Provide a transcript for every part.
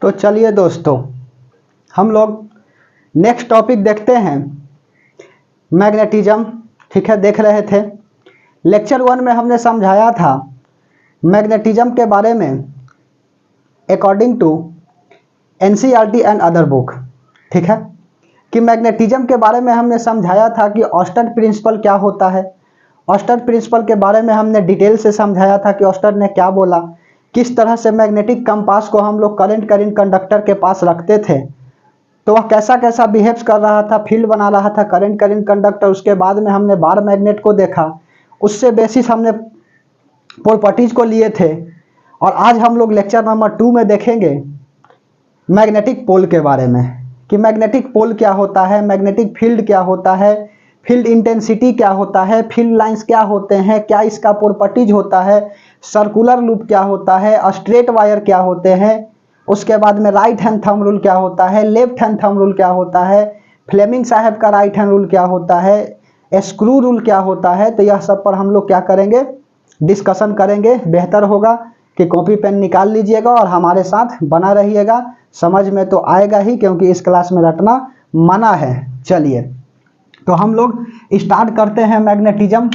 तो चलिए दोस्तों, हम लोग नेक्स्ट टॉपिक देखते हैं, मैग्नेटिज्म। ठीक है, देख रहे थे लेक्चर 1 में हमने समझाया था मैग्नेटिज्म के बारे में according to NCERT and other book. ठीक है, कि मैग्नेटिज्म के बारे में हमने समझाया था कि ऑस्टन प्रिंसिपल क्या होता है। ऑस्टन प्रिंसिपल के बारे में हमने डिटेल से समझाया था कि ऑस्टन ने क्या बोला, किस तरह से मैग्नेटिक कंपास को हम लोग करंट कंडक्टर के पास रखते थे तो वह कैसा कैसा बिहेव्स कर रहा था, फील्ड बना रहा था करंट कंडक्टर। उसके बाद में हमने बार मैग्नेट को देखा, उससे बेसिस हमने प्रॉपर्टीज को लिए थे। और आज हम लोग लेक्चर नंबर 2 में देखेंगे मैग्नेटिक पोल के बारे में कि मैग्नेटिक पोल क्या होता है, मैग्नेटिक फील्ड क्या होता है, फील्ड इंटेंसिटी क्या होता है, फील्ड लाइंस क्या होते हैं, क्या इसका प्रॉपर्टीज होता है, सर्कुलर लूप क्या होता है, स्ट्रेट वायर क्या होते हैं, उसके बाद में राइट हैंड थंब रूल क्या होता है, लेफ्ट हैंड थंब रूल क्या होता है, फ्लेमिंग साहब का राइट हैंड रूल क्या होता है, स्क्रू रूल क्या होता है। तो यह सब पर हम लोग क्या करेंगे, डिस्कशन करेंगे। बेहतर होगा कि कॉपी पेन निकाल लीजिएगा और हमारे साथ बना रहिएगा। समझ में तो आएगा ही, क्योंकि इस क्लास में रटना मना है। चलिए तो हम लोग स्टार्ट करते हैं magnetism.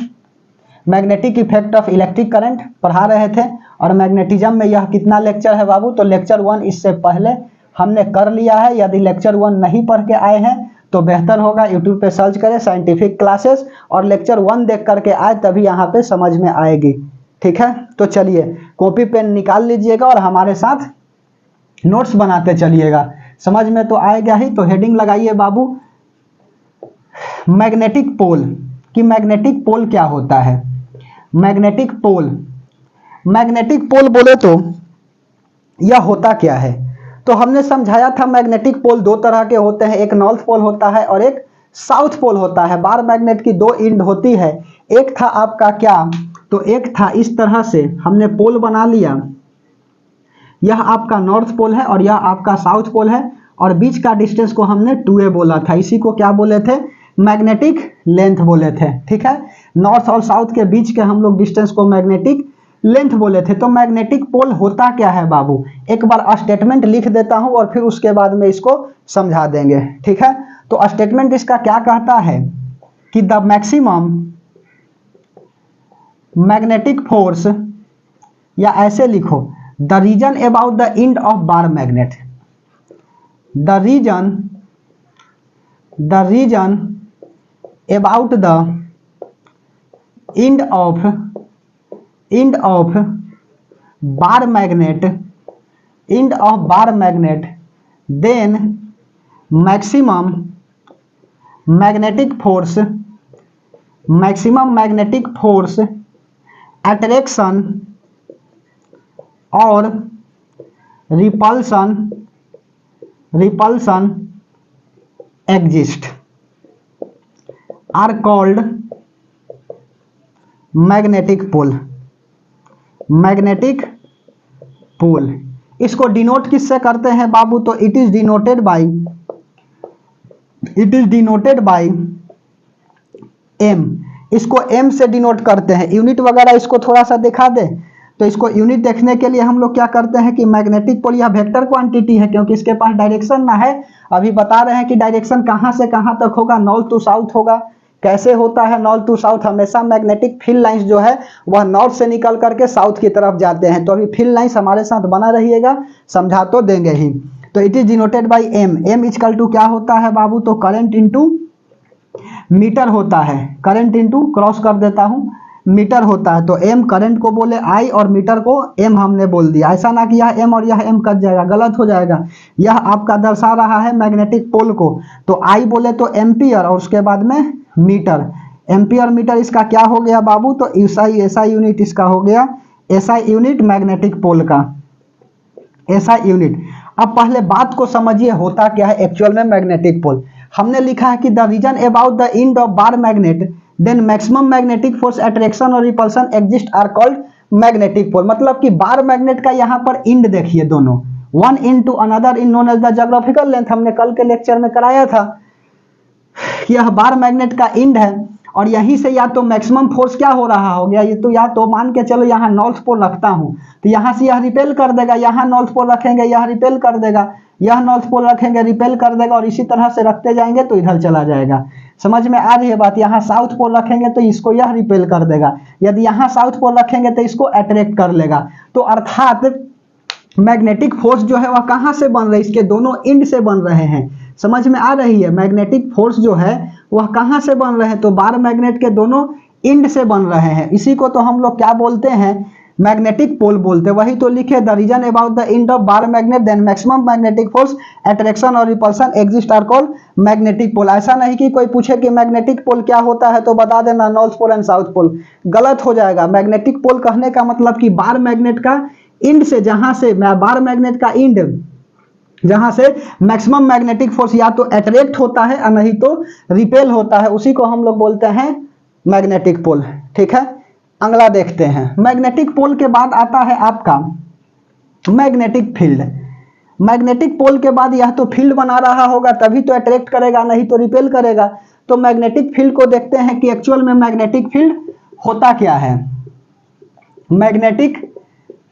Magnetic effect of electric current पढ़ा रहे थे और मैग्नेटिज्म में यह कितना लेक्चर है बाबू, तो लेक्चर 1 इससे पहले हमने कर लिया है। यदि लेक्चर 1 नहीं पढ़ के आए हैं तो बेहतर होगा यूट्यूब पे सर्च करें साइंटिफिक क्लासेस और लेक्चर 1 देख करके आए, तभी यहाँ पे समझ में आएगी। ठीक है, तो चलिए कॉपी पेन निकाल लीजिएगा और हमारे साथ नोट्स बनाते चलिएगा। समझ में तो आएगा ही। तो हेडिंग लगाइए बाबू, मैग्नेटिक पोल। कि मैग्नेटिक पोल क्या होता है। मैग्नेटिक पोल, मैग्नेटिक पोल बोले तो यह होता क्या है। तो हमने समझाया था मैग्नेटिक पोल दो तरह के होते हैं, एक नॉर्थ पोल होता है और एक साउथ पोल होता है। बार मैग्नेट की दो एंड होती है। एक था आपका क्या, तो एक था इस तरह से हमने पोल बना लिया, यह आपका नॉर्थ पोल है और यह आपका साउथ पोल है और बीच का डिस्टेंस को हमने 2a बोला था। इसी को क्या बोले थे, मैग्नेटिक लेंथ बोले थे। ठीक है, नॉर्थ और साउथ के बीच के हम लोग डिस्टेंस को मैग्नेटिक लेंथ बोले थे। तो मैग्नेटिक पोल होता क्या है बाबू, एक बार स्टेटमेंट लिख देता हूं और फिर उसके बाद में इसको समझा देंगे। ठीक है, तो स्टेटमेंट इसका क्या कहता है कि द मैक्सिमम मैग्नेटिक फोर्स, या ऐसे लिखो the reason about the end of bar magnet, the region about the end of bar magnet, then maximum magnetic force attraction और repulsion exist are called magnetic pole। Magnetic pole इसको denote किससे करते हैं बाबू, तो it is denoted by M. इसको M से denote करते हैं। यूनिट वगैरह इसको थोड़ा सा दिखा दे। तो इसको यूनिट देखने के लिए हम लोग क्या करते हैं कि मैग्नेटिक पोल यह वेक्टर क्वांटिटी है, क्योंकि इसके पास डायरेक्शन ना है। अभी बता रहे हैं कि डायरेक्शन कहां से कहां तक होगा, नॉर्थ टू साउथ होगा। कैसे होता है नॉर्थ टू साउथ, हमेशा मैग्नेटिक फील्ड लाइंस जो है वह नॉर्थ से निकल करके साउथ की तरफ जाते हैं। तो अभी फील्ड लाइंस हमारे साथ बना रहिएगा, समझा तो देंगे ही। तो it is denoted by M. M equal to क्या होता है बाबू, तो करंट इनटू मीटर होता है। करंट इनटू क्रॉस कर देता हूं, मीटर होता है। तो एम करंट को बोले आई और मीटर को एम हमने बोल दिया। ऐसा ना कि यह एम और यह एम कट जाएगा, गलत हो जाएगा। यह आपका दर्शा रहा है मैग्नेटिक पोल को। तो आई बोले तो एम्पियर और उसके बाद में मीटर। एम्पियर मीटर इसका क्या हो गया बाबू, तो एसआई यूनिट इसका हो गया। एसआई यूनिट मैग्नेटिक पोल का एसआई यूनिट। अब पहले बात को समझिए, होता क्या है एक्चुअल में मैग्नेटिक पोल। हमने लिखा है कि the reason about the end of bar magnet then maximum magnetic force attraction और repulsion exist are called magnetic pole. मतलब कि बार मैग्नेट का यहाँ पर इंड देखिए, दोनों one in to another in known as the geographical length. हमने कल के लेक्चर में कराया था। यह बार मैग्नेट का इंड है और यहीं से या तो मैक्सिमम फोर्स क्या हो रहा हो गया, ये तो या तो मान के चलो यहाँ नॉर्थ पोल रखता हूँ तो यहाँ से यह रिपेल कर देगा, यहाँ नॉर्थ पोल रखेंगे यह रिपेल कर देगा, यह नॉर्थ पोल रखेंगे रिपेल कर देगा, और इसी तरह से रखते जाएंगे तो इधर चला जाएगा। समझ में आ रही है बात। यहाँ साउथ पोल रखेंगे तो इसको यह रिपेल कर देगा, यदि यहाँ साउथ पोल रखेंगे तो इसको अट्रैक्ट कर लेगा। तो अर्थात मैग्नेटिक फोर्स जो है वह कहाँ से बन रही है, इसके दोनों इंड से बन रहे हैं। समझ में आ रही है। मैग्नेटिक फोर्स जो है वह कहाँ से बन रहे हैं, तो बार मैग्नेट के दोनों इंड से बन रहे हैं। इसी को तो हम लोग क्या बोलते हैं, मैग्नेटिक पोल बोलते हैं। वही तो लिखे, the reason about the end of bar magnet then maximum magnetic force attraction और repulsion exist are called magnetic pole. ऐसा नहीं कि कोई पूछे कि मैग्नेटिक पोल क्या होता है तो बता देना north pole and south pole, गलत हो जाएगा। मैग्नेटिक पोल कहने का मतलब कि बार मैग्नेट का इंड से, जहां से बार मैग्नेट का इंड जहां से मैक्सिमम मैग्नेटिक फोर्स या तो अट्रैक्ट होता है और नहीं तो रिपेल होता है, उसी को हम लोग बोलते हैं मैग्नेटिक पोल। ठीक है, अगला देखते हैं। मैग्नेटिक पोल के बाद आता है आपका मैग्नेटिक फील्ड। मैग्नेटिक पोल के बाद यह तो फील्ड बना रहा होगा तभी तो अट्रैक्ट करेगा, नहीं तो रिपेल करेगा। तो मैग्नेटिक फील्ड को देखते हैं कि एक्चुअल में मैग्नेटिक फील्ड होता क्या है। मैग्नेटिक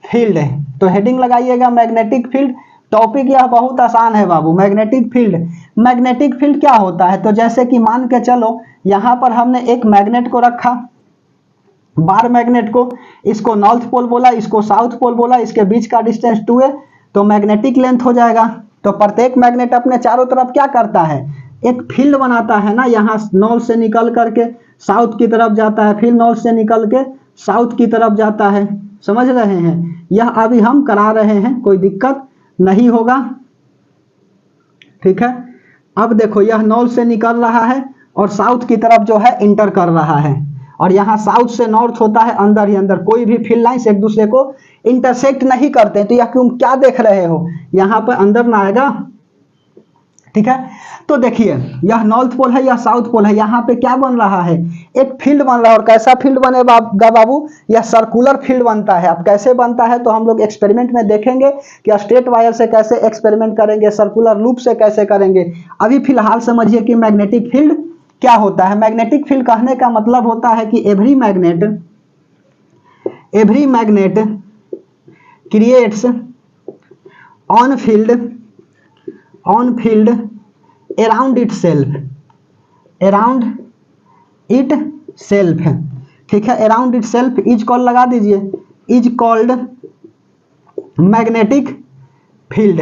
फील्ड, तो हेडिंग लगाइएगा मैग्नेटिक फील्ड। टॉपिक यह बहुत आसान है बाबू। मैग्नेटिक फील्ड क्या होता है, तो जैसे कि मान के चलो यहां पर हमने एक मैग्नेट को रखा, बार मैग्नेट को, इसको नॉर्थ पोल बोला, इसको साउथ पोल बोला, इसके बीच का डिस्टेंस 2 है, तो मैग्नेटिक लेंथ हो जाएगा। तो प्रत्येक मैग्नेट अपने चारों तरफ क्या करता है, एक फील्ड बनाता है ना। यहाँ नॉर्थ से निकल करके साउथ की तरफ जाता है, फिर नॉर्थ से निकल के साउथ की तरफ जाता है। समझ रहे हैं, यह अभी हम करा रहे हैं, कोई दिक्कत नहीं होगा। ठीक है, अब देखो यह नॉर्थ से निकल रहा है और साउथ की तरफ जो है इंटर कर रहा है, और यहाँ साउथ से नॉर्थ होता है अंदर ही अंदर। कोई भी फील्ड लाइंस एक दूसरे को इंटरसेक्ट नहीं करते। तो यह तुम क्या देख रहे हो, यहाँ पर अंदर ना आएगा। ठीक है, तो देखिए यह नॉर्थ पोल है, यह साउथ पोल है, यहाँ पे क्या बन रहा है, एक फील्ड बन रहा है। और कैसा फील्ड बनेगा बाबू, यह सर्कुलर फील्ड बनता है। अब कैसे बनता है तो हम लोग एक्सपेरिमेंट में देखेंगे कि स्ट्रेट वायर से कैसे एक्सपेरिमेंट करेंगे, सर्कुलर लूप से कैसे करेंगे। अभी फिलहाल समझिए कि मैग्नेटिक फील्ड क्या होता है। मैग्नेटिक फील्ड कहने का मतलब होता है कि every magnet creates on field around it self. ठीक है, around it self is called लगा दीजिए, इज कॉल्ड मैग्नेटिक फील्ड।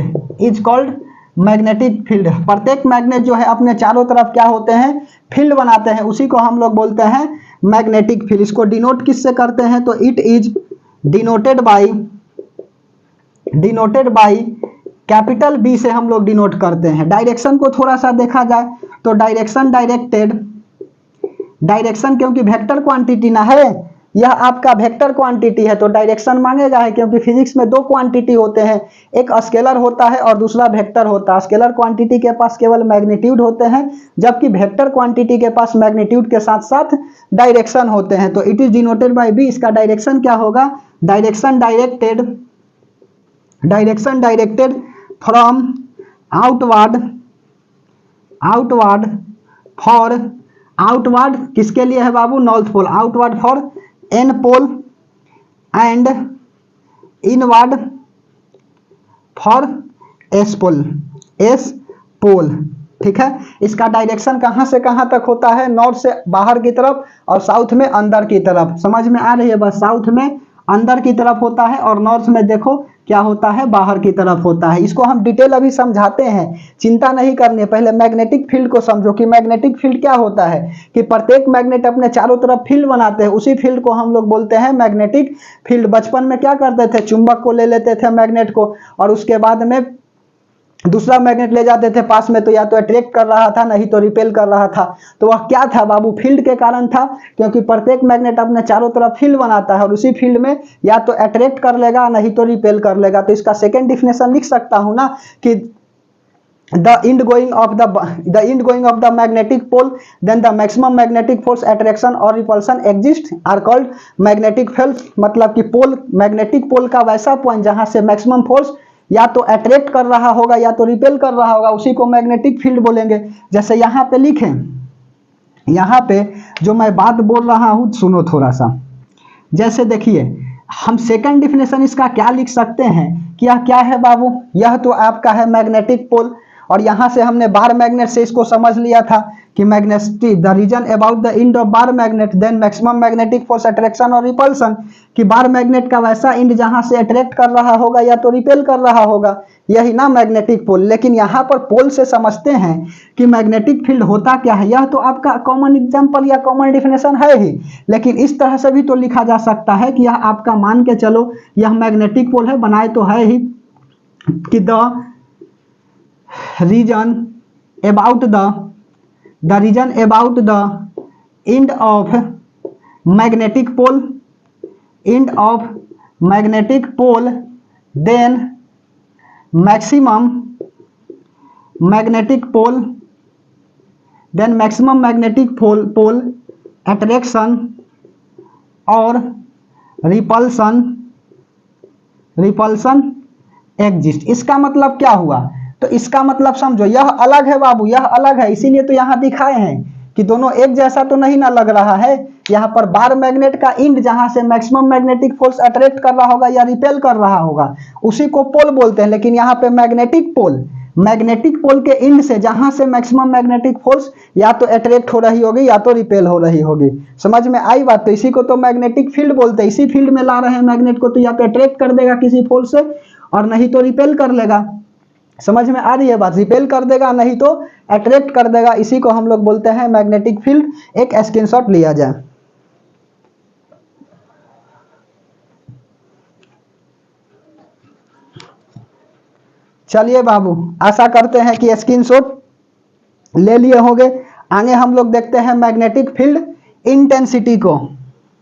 प्रत्येक मैग्नेट जो है अपने चारों तरफ क्या होते हैं, फील्ड बनाते हैं, उसी को हम लोग बोलते हैं मैग्नेटिक फील्ड। इसको डिनोट किससे करते हैं, तो it is denoted by capital B से हम लोग डिनोट करते हैं। डायरेक्शन को थोड़ा सा देखा जाए तो डायरेक्शन क्योंकि वेक्टर क्वांटिटी ना है, यह आपका वेक्टर क्वांटिटी है तो डायरेक्शन मांगेगा है, क्योंकि फिजिक्स में दो क्वांटिटी होते हैं, एक स्केलर होता है और दूसरा वेक्टर होता है। स्केलर क्वांटिटी के पास केवल मैग्नीट्यूड होते हैं, जबकि वेक्टर क्वांटिटी के पास मैग्नीट्यूड के साथ साथ डायरेक्शन होते हैं। तो it is denoted by B, इसका डायरेक्शन क्या होगा, डायरेक्शन डायरेक्टेड फ्रॉम आउटवर्ड किसके लिए है बाबू, north pole, outward for N pole and inward for S pole. ठीक है, इसका डायरेक्शन कहां से कहां तक होता है, नॉर्थ से बाहर की तरफ और साउथ में अंदर की तरफ। समझ में आ रही है, बस साउथ में अंदर की तरफ होता है और नॉर्थ में देखो क्या होता है, बाहर की तरफ होता है। इसको हम डिटेल अभी समझाते हैं, चिंता नहीं करनी। पहले मैग्नेटिक फील्ड को समझो कि मैग्नेटिक फील्ड क्या होता है, कि प्रत्येक मैग्नेट अपने चारों तरफ फील्ड बनाते हैं, उसी फील्ड को हम लोग बोलते हैं मैग्नेटिक फील्ड। बचपन में क्या करते थे, चुंबक को ले लेते थे मैग्नेट को, और उसके बाद में दूसरा मैग्नेट ले जाते थे पास में, तो या तो अट्रैक्ट कर रहा था नहीं तो रिपेल कर रहा था। तो वह क्या था बाबू, फील्ड के कारण था, क्योंकि प्रत्येक मैग्नेट अपने चारों तरफ फील्ड बनाता है और उसी फील्ड में या तो अट्रैक्ट कर लेगा नहीं तो रिपेल कर लेगा। तो इसका सेकेंड डिफिनेशन लिख सकता हूं ना कि the end going of the magnetic pole then the maximum magnetic force attraction or repulsion exists are called magnetic field। मतलब कि पोल, मैग्नेटिक पोल का वैसा पॉइंट जहां से मैक्सिमम फोर्स या तो अट्रैक्ट कर रहा होगा या तो रिपेल कर रहा होगा, उसी को मैग्नेटिक फील्ड बोलेंगे। जैसे यहाँ पे लिखें यहाँ पे जो मैं बात बोल रहा हूँ सुनो थोड़ा सा। जैसे देखिए हम सेकंड डिफिनेशन इसका क्या लिख सकते हैं कि यह क्या है बाबू, यह तो आपका है मैग्नेटिक पोल, और यहाँ से हमने बार मैग्नेट से इसको समझ लिया था कि magnetic the reason about the end of bar magnet then maximum magnetic force attraction और रिपल्सन, कि बार मैग्नेट का वैसा इंड जहाँ से अट्रैक्ट कर रहा होगा या तो रिपेल कर रहा होगा, यही ना मैग्नेटिक पोल। लेकिन यहाँ पर पोल से समझते हैं कि मैग्नेटिक फील्ड होता क्या है, यह तो आपका कॉमन एग्जाम्पल या कॉमन डिफिनेशन है ही, लेकिन इस तरह से भी तो लिखा जा सकता है कि यह आपका मान के चलो यह मैग्नेटिक पोल है, बनाए तो है ही कि the reason about the reason about the end of magnetic pole then maximum magnetic pole attraction और रिपल्सन एग्जिस्ट। इसका मतलब क्या हुआ, तो इसका मतलब समझो यह अलग है बाबू, यह अलग है, इसीलिए तो यहाँ दिखाए हैं कि दोनों एक जैसा तो नहीं ना लग रहा है। यहाँ पर बार मैग्नेट का इंड जहां से मैक्सिमम मैग्नेटिक फोर्स अट्रैक्ट कर रहा होगा या रिपेल कर रहा होगा उसी को पोल बोलते हैं, लेकिन यहाँ पे मैग्नेटिक पोल के इंड से जहां से मैक्सिमम मैग्नेटिक फोर्स या तो अट्रैक्ट हो रही होगी या तो रिपेल हो रही होगी। समझ में आई बात, तो इसी को तो मैग्नेटिक फील्ड बोलते हैं। इसी फील्ड में ला रहे हैं मैग्नेट को, तो या तो अट्रैक्ट कर देगा किसी फोर्स से और नहीं तो रिपेल कर लेगा। समझ में आ रही है बात, रिपेल कर देगा नहीं तो अट्रैक्ट कर देगा, इसी को हम लोग बोलते हैं मैग्नेटिक फील्ड। एक स्क्रीनशॉट लिया जाए। चलिए बाबू, आशा करते हैं कि स्क्रीनशॉट ले लिए होंगे। आगे हम लोग देखते हैं मैग्नेटिक फील्ड इंटेंसिटी को,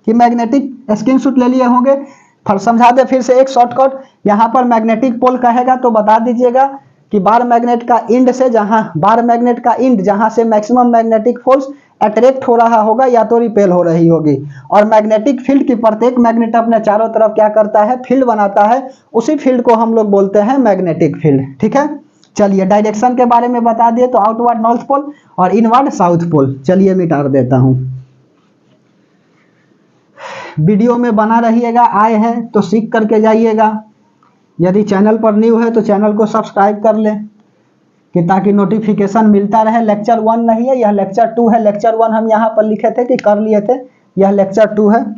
कि मैग्नेटिक स्क्रीनशॉट ले लिए होंगे। समझा दे फिर से एक शॉर्टकट, यहाँ पर मैग्नेटिक पोल कहेगा तो बता दीजिएगा कि बार मैग्नेट का इंड जहां से मैक्सिमम मैग्नेटिक फोर्स अट्रैक्ट हो रहा होगा या तो रिपेल हो रही होगी, और मैग्नेटिक फील्ड की प्रत्येक मैग्नेट अपने चारों तरफ क्या करता है, फील्ड बनाता है, उसी फील्ड को हम लोग बोलते हैं मैग्नेटिक फील्ड। ठीक है, चलिए डायरेक्शन के बारे में बता दिए, तो आउटवर्ड नॉर्थ पोल और इनवर्ड साउथ पोल। चलिए मिटा देता हूं, वीडियो में बना रहिएगा, आए हैं तो सीख करके जाइएगा। यदि चैनल पर न्यू है तो चैनल को सब्सक्राइब कर लें कि ताकि नोटिफिकेशन मिलता रहे। लेक्चर 1 नहीं है, यह लेक्चर 2 है। लेक्चर 1 हम यहाँ पर लिखे थे कि कर लिए थे, यह लेक्चर 2 है।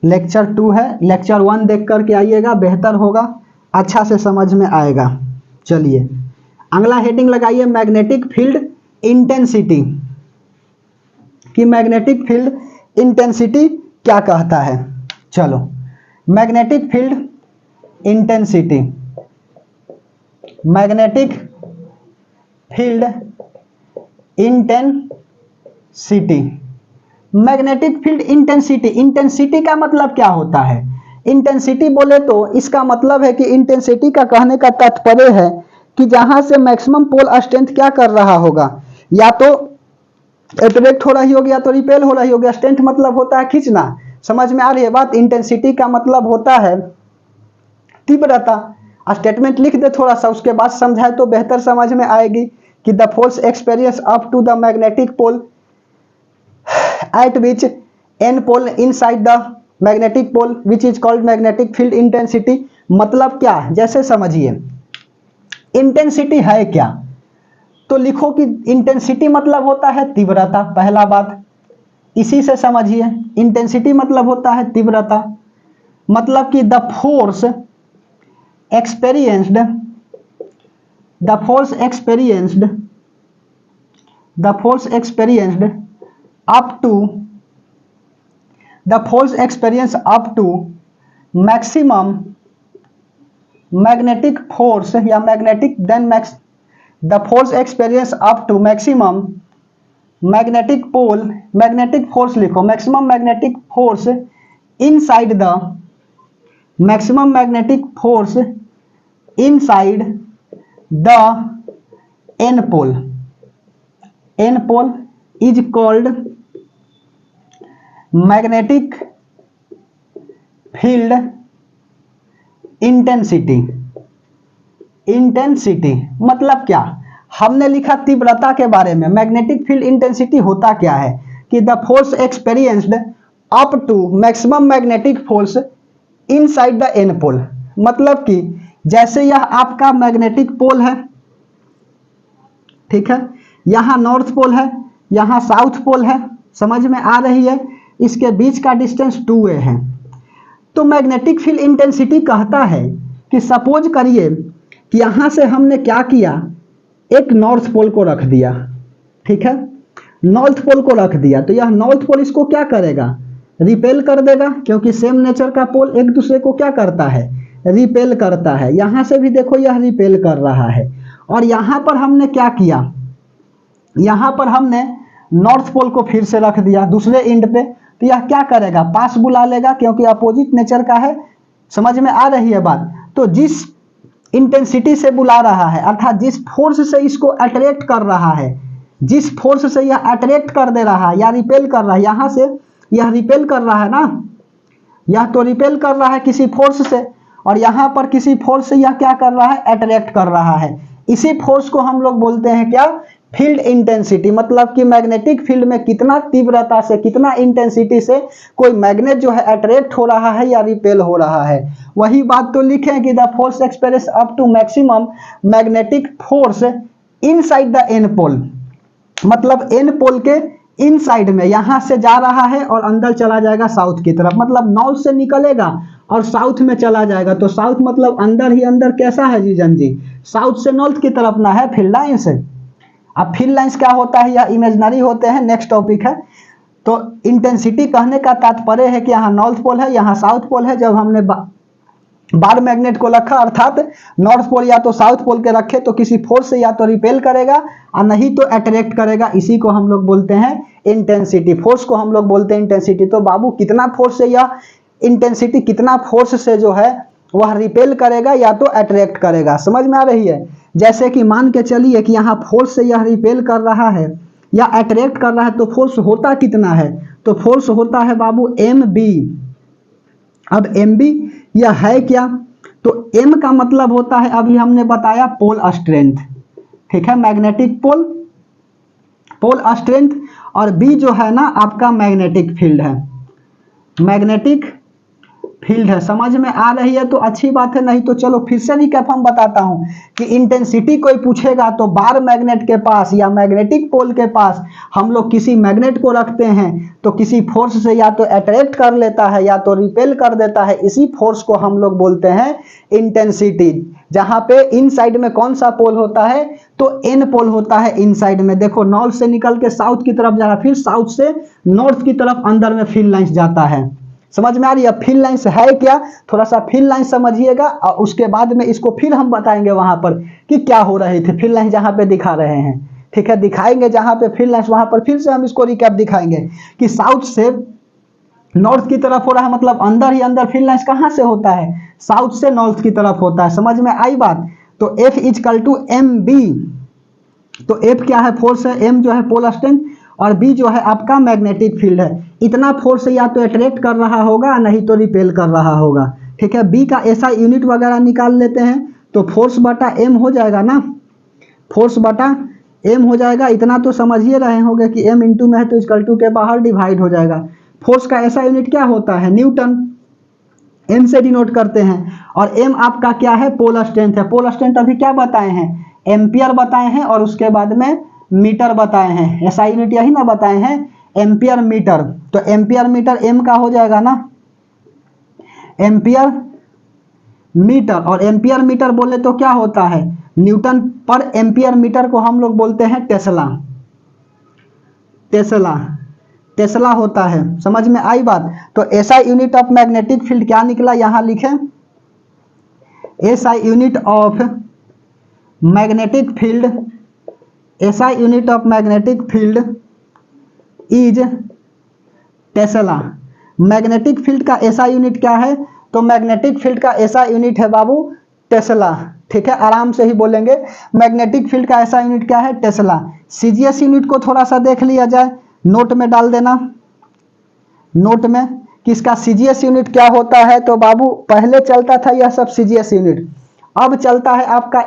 लेक्चर 1 देख करके आइएगा, बेहतर होगा, अच्छा से समझ में आएगा। चलिए अगला हेडिंग लगाइए, मैग्नेटिक फील्ड इंटेंसिटी, कि मैग्नेटिक फील्ड इंटेंसिटी क्या कहता है। चलो magnetic field intensity, magnetic field intensity, magnetic field intensity. Intensity का मतलब क्या होता है, इंटेंसिटी बोले तो इसका मतलब है कि इंटेंसिटी का कहने का तात्पर्य है कि जहां से मैक्सिमम पोल स्ट्रेंथ क्या कर रहा होगा, या तो अट्रैक्ट हो रही होगी या तो रिपेल हो रही होगी। स्ट्रेंथ मतलब होता है खींचना। समझ में आ रही है बात, इंटेंसिटी का मतलब होता है तीव्रता। स्टेटमेंट लिख दे थोड़ा सा, उसके बाद समझाए तो बेहतर समझ में आएगी कि the force experience up to the magnetic pole at which N pole inside the magnetic pole which is called magnetic field intensity. मतलब क्या, जैसे समझिए इंटेंसिटी है क्या, तो लिखो कि इंटेंसिटी मतलब होता है तीव्रता, पहला बात इसी से समझिए। इंटेंसिटी मतलब होता है तीव्रता, मतलब कि the force experienced up to maximum magnetic force या magnetic then max the force experience up to maximum magnetic pole, magnetic force लिखो, maximum magnetic force inside the maximum magnetic force inside the n pole is called magnetic field intensity। मतलब क्या, हमने लिखा तीव्रता के बारे में। मैग्नेटिक फील्ड इंटेंसिटी होता क्या है कि the force experienced up to maximum magnetic force inside the N pole. मतलब कि जैसे यह आपका मैग्नेटिक पोल है, ठीक है, यहां नॉर्थ पोल है, यहां साउथ पोल है, समझ में आ रही है, इसके बीच का डिस्टेंस 2a है। तो मैग्नेटिक फील्ड इंटेंसिटी कहता है कि सपोज करिए कि यहां से हमने क्या किया, एक नॉर्थ पोल को रख दिया, ठीक है, नॉर्थ पोल को रख दिया, तो यह नॉर्थ पोल इसको क्या करेगा, रिपेल कर देगा, क्योंकि सेम नेचर का पोल एक दूसरे को क्या करता है, रिपेल करता है। यहां से भी देखो यह रिपेल कर रहा है। और यहां पर हमने क्या किया, यहां पर हमने नॉर्थ पोल को फिर से रख दिया दूसरे एंड पे, तो यह क्या करेगा, पास बुला लेगा, क्योंकि अपोजिट नेचर का है। समझ में आ रही है बात। तो जिस इंटेंसिटी से बुला रहा है, अर्थात जिस फोर्स से इसको अट्रैक्ट कर रहा है, जिस फोर्स से यह अट्रैक्ट कर दे रहा है या रिपेल कर रहा है, यहां से यह रिपेल कर रहा है ना, यह तो रिपेल कर रहा है किसी फोर्स से, और यहां पर किसी फोर्स से यह क्या कर रहा है, अट्रैक्ट कर रहा है। इसी फोर्स को हम लोग बोलते हैं क्या, फील्ड इंटेंसिटी। मतलब कि मैग्नेटिक फील्ड में कितना तीव्रता से, कितना इंटेंसिटी से कोई मैग्नेट जो है अट्रैक्ट हो रहा है या रिपेल हो रहा है। वही बात तो लिखें कि the force express up to maximum magnetic force inside the N pole. मतलब एन पोल के इनसाइड में, यहां से जा रहा है और अंदर चला जाएगा साउथ की तरफ, मतलब नॉर्थ से निकलेगा और साउथ में चला जाएगा। तो साउथ मतलब अंदर ही अंदर कैसा है जीजन जी, साउथ से नॉर्थ की तरफ ना है, फील्ड लाइन से। अब फील्ड लाइंस क्या होता है या इमेजिनरी होते हैं, नेक्स्ट टॉपिक है। तो इंटेंसिटी कहने का तात्पर्य है कि यहाँ नॉर्थ पोल है, यहाँ साउथ पोल है। जब हमने बार मैग्नेट को रखा, अर्थात नॉर्थ पोल या तो साउथ पोल के रखे, तो किसी फोर्स से या तो रिपेल करेगा और नहीं तो अट्रैक्ट करेगा। इसी को हम लोग बोलते हैं इंटेंसिटी। फोर्स को हम लोग बोलते हैं इंटेंसिटी। तो बाबू कितना फोर्स से या इंटेंसिटी कितना फोर्स से जो है वह रिपेल करेगा या तो अट्रैक्ट करेगा। समझ में आ रही है। जैसे कि मान के चलिए कि यहाँ फोर्स से यह रिपेल कर रहा है या अट्रैक्ट कर रहा है, तो फोर्स होता कितना है, तो फोर्स होता है बाबू mb। अब mb यह है क्या, तो m का मतलब होता है, अभी हमने बताया, पोल स्ट्रेंथ, ठीक है, मैग्नेटिक पोल स्ट्रेंथ। और b जो है ना आपका मैग्नेटिक फील्ड है, मैग्नेटिक फील्ड है। समझ में आ रही है तो अच्छी बात है, नहीं तो चलो फिर से रिकैप हम बताता हूं कि इंटेंसिटी कोई पूछेगा तो बार मैग्नेट के पास या मैग्नेटिक पोल के पास हम लोग किसी मैग्नेट को रखते हैं, तो किसी फोर्स से या तो अट्रैक्ट कर लेता है या तो रिपेल कर देता है। इसी फोर्स को हम लोग बोलते हैं इंटेंसिटी। जहां पे इन साइड में कौन सा पोल होता है, तो एन पोल होता है इन साइड में। देखो नॉर्थ से निकल के साउथ की तरफ जाना, फिर साउथ से नॉर्थ की तरफ अंदर में फील्ड लाइंस जाता है। समझ में आ रही है। फील्ड लाइंस है क्या, थोड़ा सा फील्ड लाइन समझिएगा और उसके बाद में इसको फिर हम बताएंगे वहां पर कि क्या हो रही थी। फील्ड लाइन जहां पे दिखा रहे हैं, ठीक है, दिखाएंगे जहां पे फील्ड लाइन, वहां पर फिर से हम इसको रिकैप दिखाएंगे कि साउथ से नॉर्थ की तरफ हो रहा है, मतलब अंदर ही अंदर फील्ड लाइंस कहां से होता है, साउथ से नॉर्थ की तरफ होता है। समझ में आई बात। तो F इक्वल टू mb। तो F क्या है, फोर्स है, m जो है पोल स्ट्रेंथ और b जो है आपका मैग्नेटिक फील्ड है। इतना फोर्स या तो अट्रैक्ट कर रहा होगा नहीं तो रिपेल कर रहा होगा, ठीक है। b का ऐसा यूनिट वगैरह निकाल लेते हैं, तो फोर्स बटा m हो जाएगा ना, फोर्स बटा m हो जाएगा। इतना तो समझिए रहे होंगे कि m इंटू में है तो इक्वल टू के बाहर डिवाइड हो जाएगा। फोर्स का ऐसा यूनिट क्या होता है, न्यूटन, m से डिनोट करते हैं। और m आपका क्या है, पोल स्ट्रेंथ है। पोल स्ट्रेंथ अभी क्या बताए हैं, एम्पियर बताए हैं और उसके बाद में मीटर बताए हैं। ऐसा यूनिट यही ना बताए हैं, एम्पियर मीटर। तो एम्पियर मीटर m का हो जाएगा ना, एम्पियर मीटर। और एम्पियर मीटर बोले तो क्या होता है, न्यूटन पर एम्पियर मीटर को हम लोग बोलते हैं टेस्ला। टेस्ला टेस्ला होता है। समझ में आई बात। तो ऐसा यूनिट ऑफ मैग्नेटिक फील्ड क्या निकला, यहां लिखें, ऐसा यूनिट ऑफ मैग्नेटिक फील्ड, ऐसा unit of magnetic field is Tesla. Magnetic field का ऐसा यूनिट क्या है, तो मैग्नेटिक फील्ड का ऐसा यूनिट है बाबू टेस्ला, ठीक है, आराम से ही बोलेंगे। मैग्नेटिक फील्ड का ऐसा यूनिट क्या है, टेस्ला। सीजीएस यूनिट को थोड़ा सा देख लिया जाए, नोट में डाल देना, नोट में कि इसका सीजीएस यूनिट क्या होता है। तो बाबू पहले चलता था यह सब सीजीएस यूनिट, अब चलता है आपका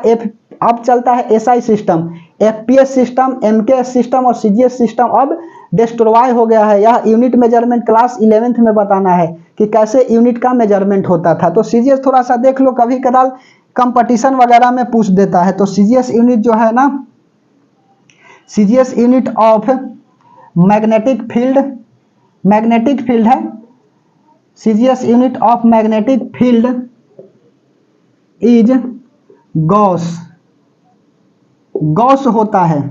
अब चलता है SI system. FPS system, MKS system और सीजीएस सिस्टम अब डिस्ट्रॉय हो गया है। यह यूनिट मेजरमेंट क्लास 11th में बताना है कि कैसे यूनिट का मेजरमेंट होता था। तो सीजीएस थोड़ा सा देख लो, कभी कदार कंपटीशन वगैरह में पूछ देता है। तो सीजीएस यूनिट जो है ना, CGS unit of magnetic field, magnetic field है, CGS unit of magnetic field is gauss, gauss होता है।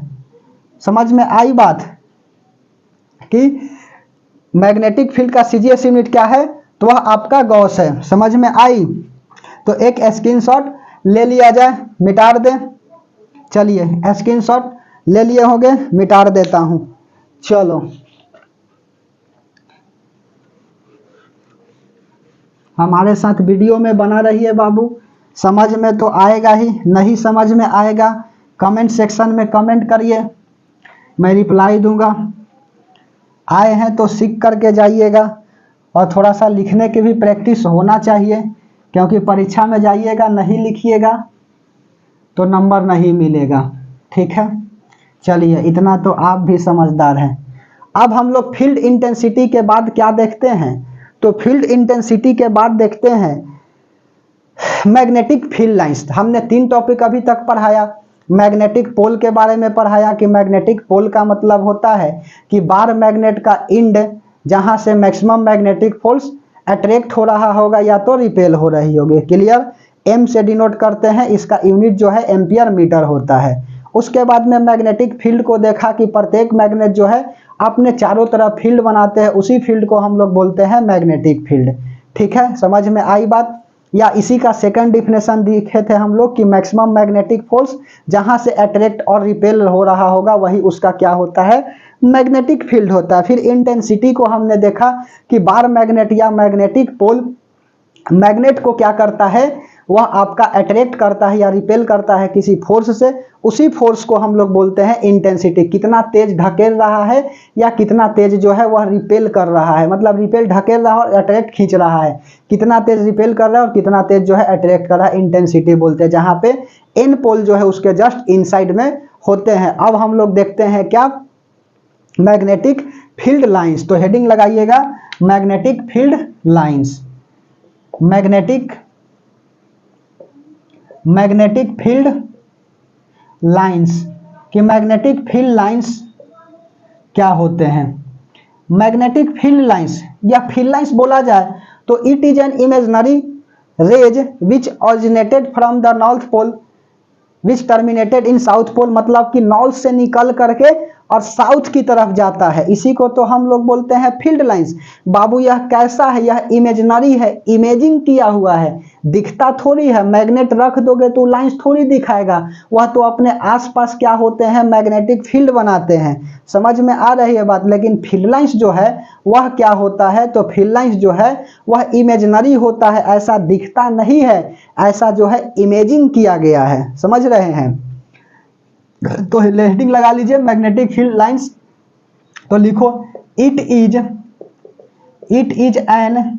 समझ में आई बात कि मैग्नेटिक फील्ड का सीजीएस यूनिट क्या है, तो वह आपका गॉस है। समझ में आई? तो एक स्क्रीनशॉट ले लिया जाए, मिटा दे। चलिए स्क्रीनशॉट ले लिए होंगे, मिटा देता हूं। चलो हमारे साथ वीडियो में बना रहिए बाबू, समझ में तो आएगा ही, नहीं समझ में आएगा कमेंट सेक्शन में कमेंट करिए, मैं रिप्लाई दूंगा। आए हैं तो सीख करके जाइएगा, और थोड़ा सा लिखने की भी प्रैक्टिस होना चाहिए, क्योंकि परीक्षा में जाइएगा नहीं लिखिएगा तो नंबर नहीं मिलेगा। ठीक है, चलिए इतना तो आप भी समझदार हैं। अब हम लोग फील्ड इंटेंसिटी के बाद क्या देखते हैं, तो फील्ड इंटेंसिटी के बाद देखते हैं मैग्नेटिक फील्ड लाइंस। हमने 3 टॉपिक अभी तक पढ़ाया। मैग्नेटिक पोल के बारे में पढ़ाया कि मैग्नेटिक पोल का मतलब होता है कि बार मैग्नेट का इंड जहां से मैक्सिमम मैग्नेटिक फोर्स अट्रैक्ट हो रहा होगा या तो रिपेल हो रही होगी। क्लियर? एम से डिनोट करते हैं, इसका यूनिट जो है एम्पियर मीटर होता है। उसके बाद में मैग्नेटिक फील्ड को देखा कि प्रत्येक मैग्नेट जो है अपने चारों तरफ फील्ड बनाते हैं, उसी फील्ड को हम लोग बोलते हैं मैग्नेटिक फील्ड। ठीक है, समझ में आई बात? या इसी का सेकंड डिफिनेशन दिखे थे हम लोग कि मैक्सिमम मैग्नेटिक फोर्स जहां से अट्रैक्ट और रिपेल हो रहा होगा वही उसका क्या होता है, मैग्नेटिक फील्ड होता है। फिर इंटेंसिटी को हमने देखा कि बार मैग्नेट या मैग्नेटिक पोल मैग्नेट को क्या करता है, वह आपका अट्रैक्ट करता है या रिपेल करता है किसी फोर्स से, उसी फोर्स को हम लोग बोलते हैं इंटेंसिटी। कितना तेज ढकेल रहा है या कितना तेज जो है वह रिपेल कर रहा है, मतलब रिपेल ढकेल रहा है और अट्रैक्ट खींच रहा है, कितना तेज रिपेल कर रहा है और कितना तेज जो है अट्रैक्ट कर रहा है, इंटेंसिटी बोलते हैं। जहां पे एन पोल जो है उसके जस्ट इनसाइड में होते हैं। अब हम लोग देखते हैं क्या, मैग्नेटिक फील्ड लाइंस। तो हेडिंग लगाइएगा magnetic field lines, magnetic field lines कि मैग्नेटिक फील्ड लाइंस क्या होते हैं। मैग्नेटिक फील्ड लाइंस या फील्ड लाइंस बोला जाए तो it is an imaginary rays which originated from the north pole which terminated in south pole, मतलब कि नॉर्थ से निकल करके और साउथ की तरफ जाता है, इसी को तो हम लोग बोलते हैं फील्ड लाइंस। बाबू यह कैसा है, यह इमेजिनरी है, इमेजिंग किया हुआ है, दिखता थोड़ी है। मैग्नेट रख दोगे तो लाइंस थोड़ी दिखाएगा, वह तो अपने आसपास क्या होते हैं, मैग्नेटिक फील्ड बनाते हैं। समझ में आ रही है बात? लेकिन फील्ड लाइंस जो है वह क्या होता है, तो फील्ड लाइंस जो है वह इमेजिनरी होता है, ऐसा दिखता नहीं है, ऐसा जो है इमेजिंग किया गया है। समझ रहे हैं? तो हेडिंग लगा लीजिए मैग्नेटिक फील्ड लाइंस। तो लिखो it is an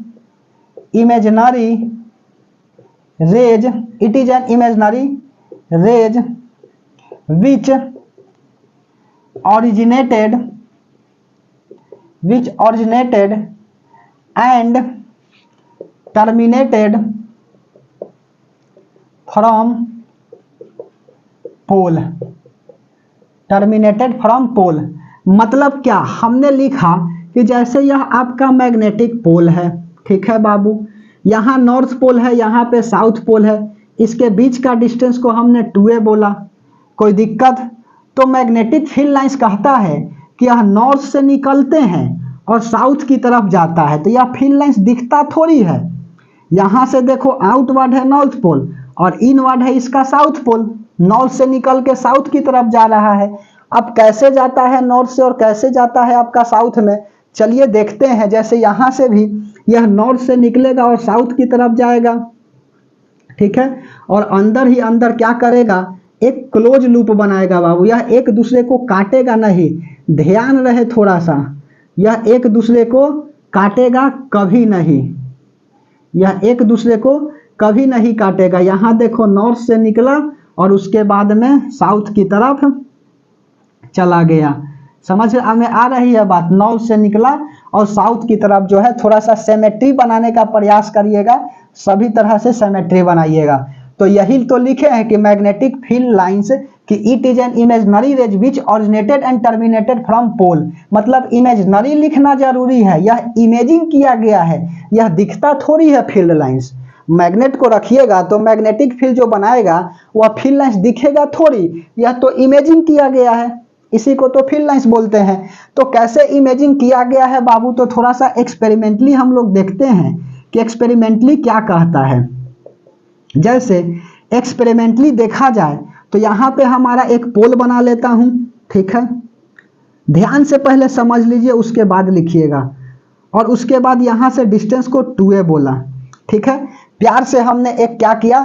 imaginary rays, it is an imaginary rays which originated and terminated from pole, terminated from pole. मतलब क्या, हमने लिखा कि जैसे यह आपका मैग्नेटिक पोल है, ठीक है बाबू, यहाँ नॉर्थ पोल है, यहाँ पे साउथ पोल है, इसके बीच का डिस्टेंस को हमने 2a बोला, कोई दिक्कत? तो मैग्नेटिक फील्ड लाइंस कहता है कि यह नॉर्थ से निकलते हैं और साउथ की तरफ जाता है, तो यह फील्ड लाइंस दिखता थोड़ी है। यहाँ से देखो आउटवर्ड है नॉर्थ पोल और इनवर्ड है इसका साउथ पोल, नॉर्थ से निकल के साउथ की तरफ जा रहा है। अब कैसे जाता है नॉर्थ से और कैसे जाता है आपका साउथ में, चलिए देखते हैं। जैसे यहाँ से भी यह नॉर्थ से निकलेगा और साउथ की तरफ जाएगा, ठीक है, और अंदर ही अंदर क्या करेगा, एक क्लोज लूप बनाएगा बाबू। यह एक दूसरे को काटेगा नहीं, ध्यान रहे थोड़ा सा, यह एक दूसरे को काटेगा कभी नहीं, यह एक दूसरे को कभी नहीं काटेगा। यहाँ देखो नॉर्थ से निकला और उसके बाद में साउथ की तरफ चला गया। समझ में आ रही है बात। नॉर्थ से निकला और साउथ की तरफ जो है थोड़ा सा सिमेट्री बनाने का प्रयास करिएगा, सभी तरह से सिमेट्री बनाइएगा। तो यही तो लिखे हैं कि मैग्नेटिक फील्ड लाइंस कि it is an imaginary rays which originated and terminated from pole. मतलब इमेजिनरी लिखना जरूरी है, यह इमेजिंग किया गया है, यह दिखता थोड़ी है फील्ड लाइंस। मैग्नेट को रखिएगा तो मैग्नेटिक फील्ड जो बनाएगा वह फील्ड लाइंस दिखेगा थोड़ी, यह तो इमेजिंग किया गया है, इसी को तो फील्ड लाइंस बोलते हैं। तो कैसे इमेजिंग किया गया है बाबू, तो थोड़ा सा एक्सपेरिमेंटली हम लोग देखते हैं कि एक्सपेरिमेंटली क्या कहता है। जैसे एक्सपेरिमेंटली देखा जाए तो यहाँ पे हमारा एक पोल बना लेता हूँ, ठीक है, ध्यान से पहले समझ लीजिए उसके बाद लिखिएगा। और उसके बाद यहाँ से डिस्टेंस को 2a बोला, ठीक है। प्यार से हमने एक क्या किया,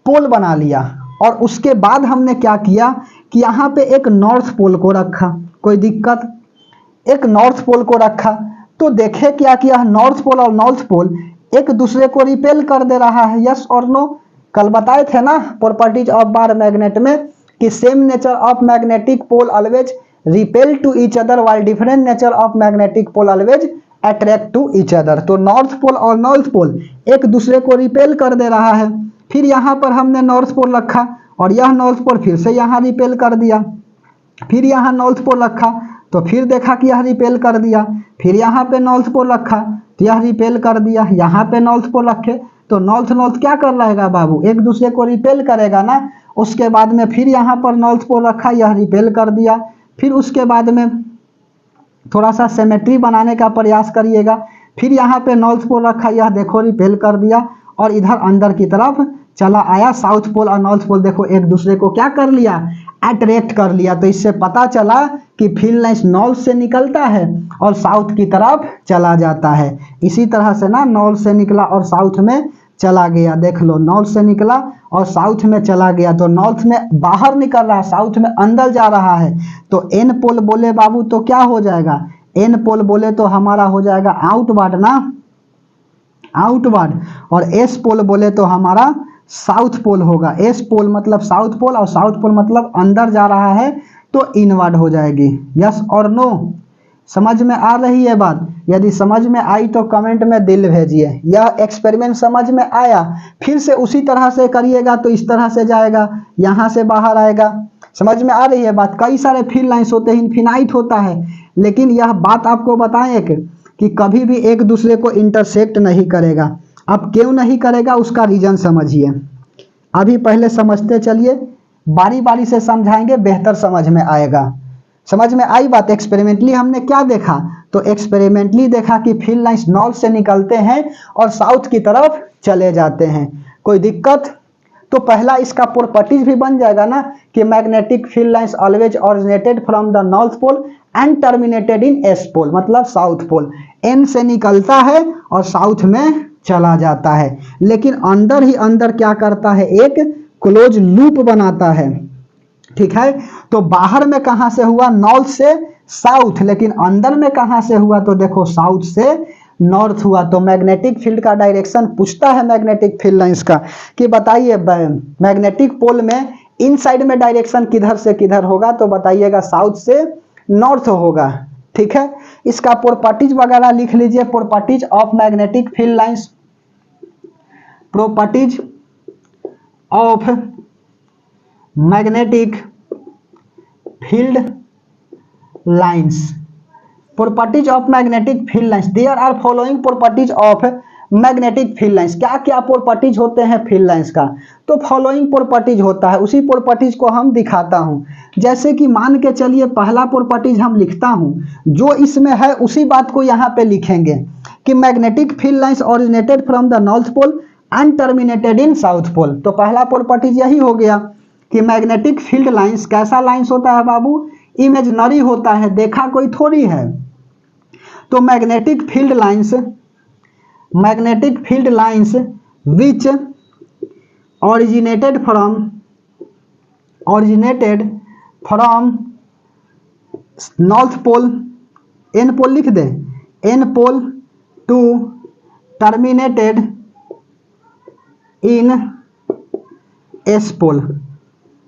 पोल बना लिया। और उसके बाद हमने क्या किया कि यहाँ पे एक नॉर्थ पोल को रखा, कोई दिक्कत, एक नॉर्थ पोल को रखा। तो देखे क्या किया, नॉर्थ पोल और नॉर्थ पोल एक दूसरे को रिपेल कर दे रहा है, यस और नो। कल बताए थे ना प्रॉपर्टीज ऑफ बार मैग्नेट में कि same nature of magnetic pole always repel to each other while different nature of magnetic pole always attract to each other. तो नॉर्थ पोल और नॉर्थ पोल एक दूसरे को रिपेल कर दे रहा है। फिर यहाँ पर हमने नॉर्थ पोल रखा और यह नॉर्थ पोल फिर से यहाँ रिपेल कर दिया। फिर यहाँ नॉर्थ पोल रखा तो फिर देखा कि यह रिपेल कर दिया। फिर यहाँ पे नॉर्थ पोल रखा तो यह रिपेल कर दिया। यहाँ पे नॉर्थ पोल रखे तो नॉर्थ नॉर्थ क्या कर रहेगा बाबू, एक दूसरे को रिपेल करेगा ना। उसके बाद में फिर यहाँ पर नॉर्थ पोल रखा, यह रिपेल कर दिया। फिर उसके बाद में थोड़ा सा सिमेट्री बनाने का प्रयास करिएगा। फिर यहाँ पे नॉर्थ पोल रखा, यह देखो रिपेल कर दिया और इधर अंदर की तरफ चला आया। साउथ पोल और नॉर्थ पोल देखो एक दूसरे को क्या कर लिया, अट्रैक्ट कर लिया। तो इससे पता चला कि फील्ड लाइंस नॉर्थ से निकलता है और साउथ की तरफ चला जाता है। इसी तरह से ना नॉर्थ से निकला और साउथ में चला गया। देख लो, नॉर्थ से निकला और साउथ में चला गया। तो नॉर्थ में बाहर निकल रहा है, साउथ में अंदर जा रहा है। तो एन पोल बोले बाबू तो क्या हो जाएगा, एन पोल बोले तो हमारा हो जाएगा आउटवर्ड ना, आउटवर्ड। और एस पोल बोले तो हमारा साउथ पोल होगा। एस पोल मतलब साउथ पोल और साउथ पोल मतलब अंदर जा रहा है तो इनवर्ड हो जाएगी। यस और नो, समझ में आ रही है बात। यदि समझ में आई तो कमेंट में दिल भेजिए। यह एक्सपेरिमेंट समझ में आया, फिर से उसी तरह से करिएगा तो इस तरह से जाएगा, यहाँ से बाहर आएगा। समझ में आ रही है बात। कई सारे फील्ड लाइंस होते हैं, इनफिनाइट होता है, लेकिन यह बात आपको बताएं कि कभी भी एक दूसरे को इंटरसेक्ट नहीं करेगा। अब क्यों नहीं करेगा उसका रीजन समझिए। अभी पहले समझते चलिए, बारी बारी से समझाएंगे, बेहतर समझ में आएगा। समझ में आई बात। एक्सपेरिमेंटली हमने क्या देखा, तो एक्सपेरिमेंटली देखा कि फील्ड लाइंस नॉर्थ से निकलते हैं और साउथ की तरफ चले जाते हैं। कोई दिक्कत, तो पहला इसका प्रॉपर्टीज भी बन जाएगा ना कि magnetic field lines always originated from the north pole and terminated in S pole, मतलब साउथ पोल। एन से निकलता है और साउथ में चला जाता है, लेकिन अंदर ही अंदर क्या करता है, एक क्लोज लूप बनाता है, ठीक है। तो बाहर में कहां से हुआ, नॉर्थ से साउथ, लेकिन अंदर में कहां से हुआ, तो देखो साउथ से नॉर्थ हुआ। तो मैग्नेटिक फील्ड का डायरेक्शन पूछता है मैग्नेटिक फील्ड लाइंस का कि बताइए मैग्नेटिक पोल में इन साइड में डायरेक्शन किधर से किधर होगा, तो बताइएगा साउथ से नॉर्थ होगा, ठीक है। इसका प्रॉपर्टीज वगैरह लिख लीजिए। Properties of magnetic field lines, properties of magnetic field lines, properties of magnetic field lines. There are following properties of magnetic field lines. क्या क्या प्रॉपर्टीज होते हैं फील्ड लाइंस का, तो फॉलोइंग प्रॉपर्टीज होता है। उसी प्रॉपर्टीज को हम दिखाता हूं। जैसे कि मान के चलिए पहला प्रॉपर्टीज हम लिखता हूं, जो इसमें है उसी बात को यहां पे लिखेंगे कि magnetic field lines originated from the north pole and terminated in south pole. तो पहला प्रॉपर्टीज यही हो गया कि मैग्नेटिक फील्ड लाइंस कैसा लाइंस होता है बाबू, इमेजिनरी होता है, देखा कोई थोड़ी है। तो magnetic field lines which originated from north pole, N pole लिख दे, N pole to terminated in S pole,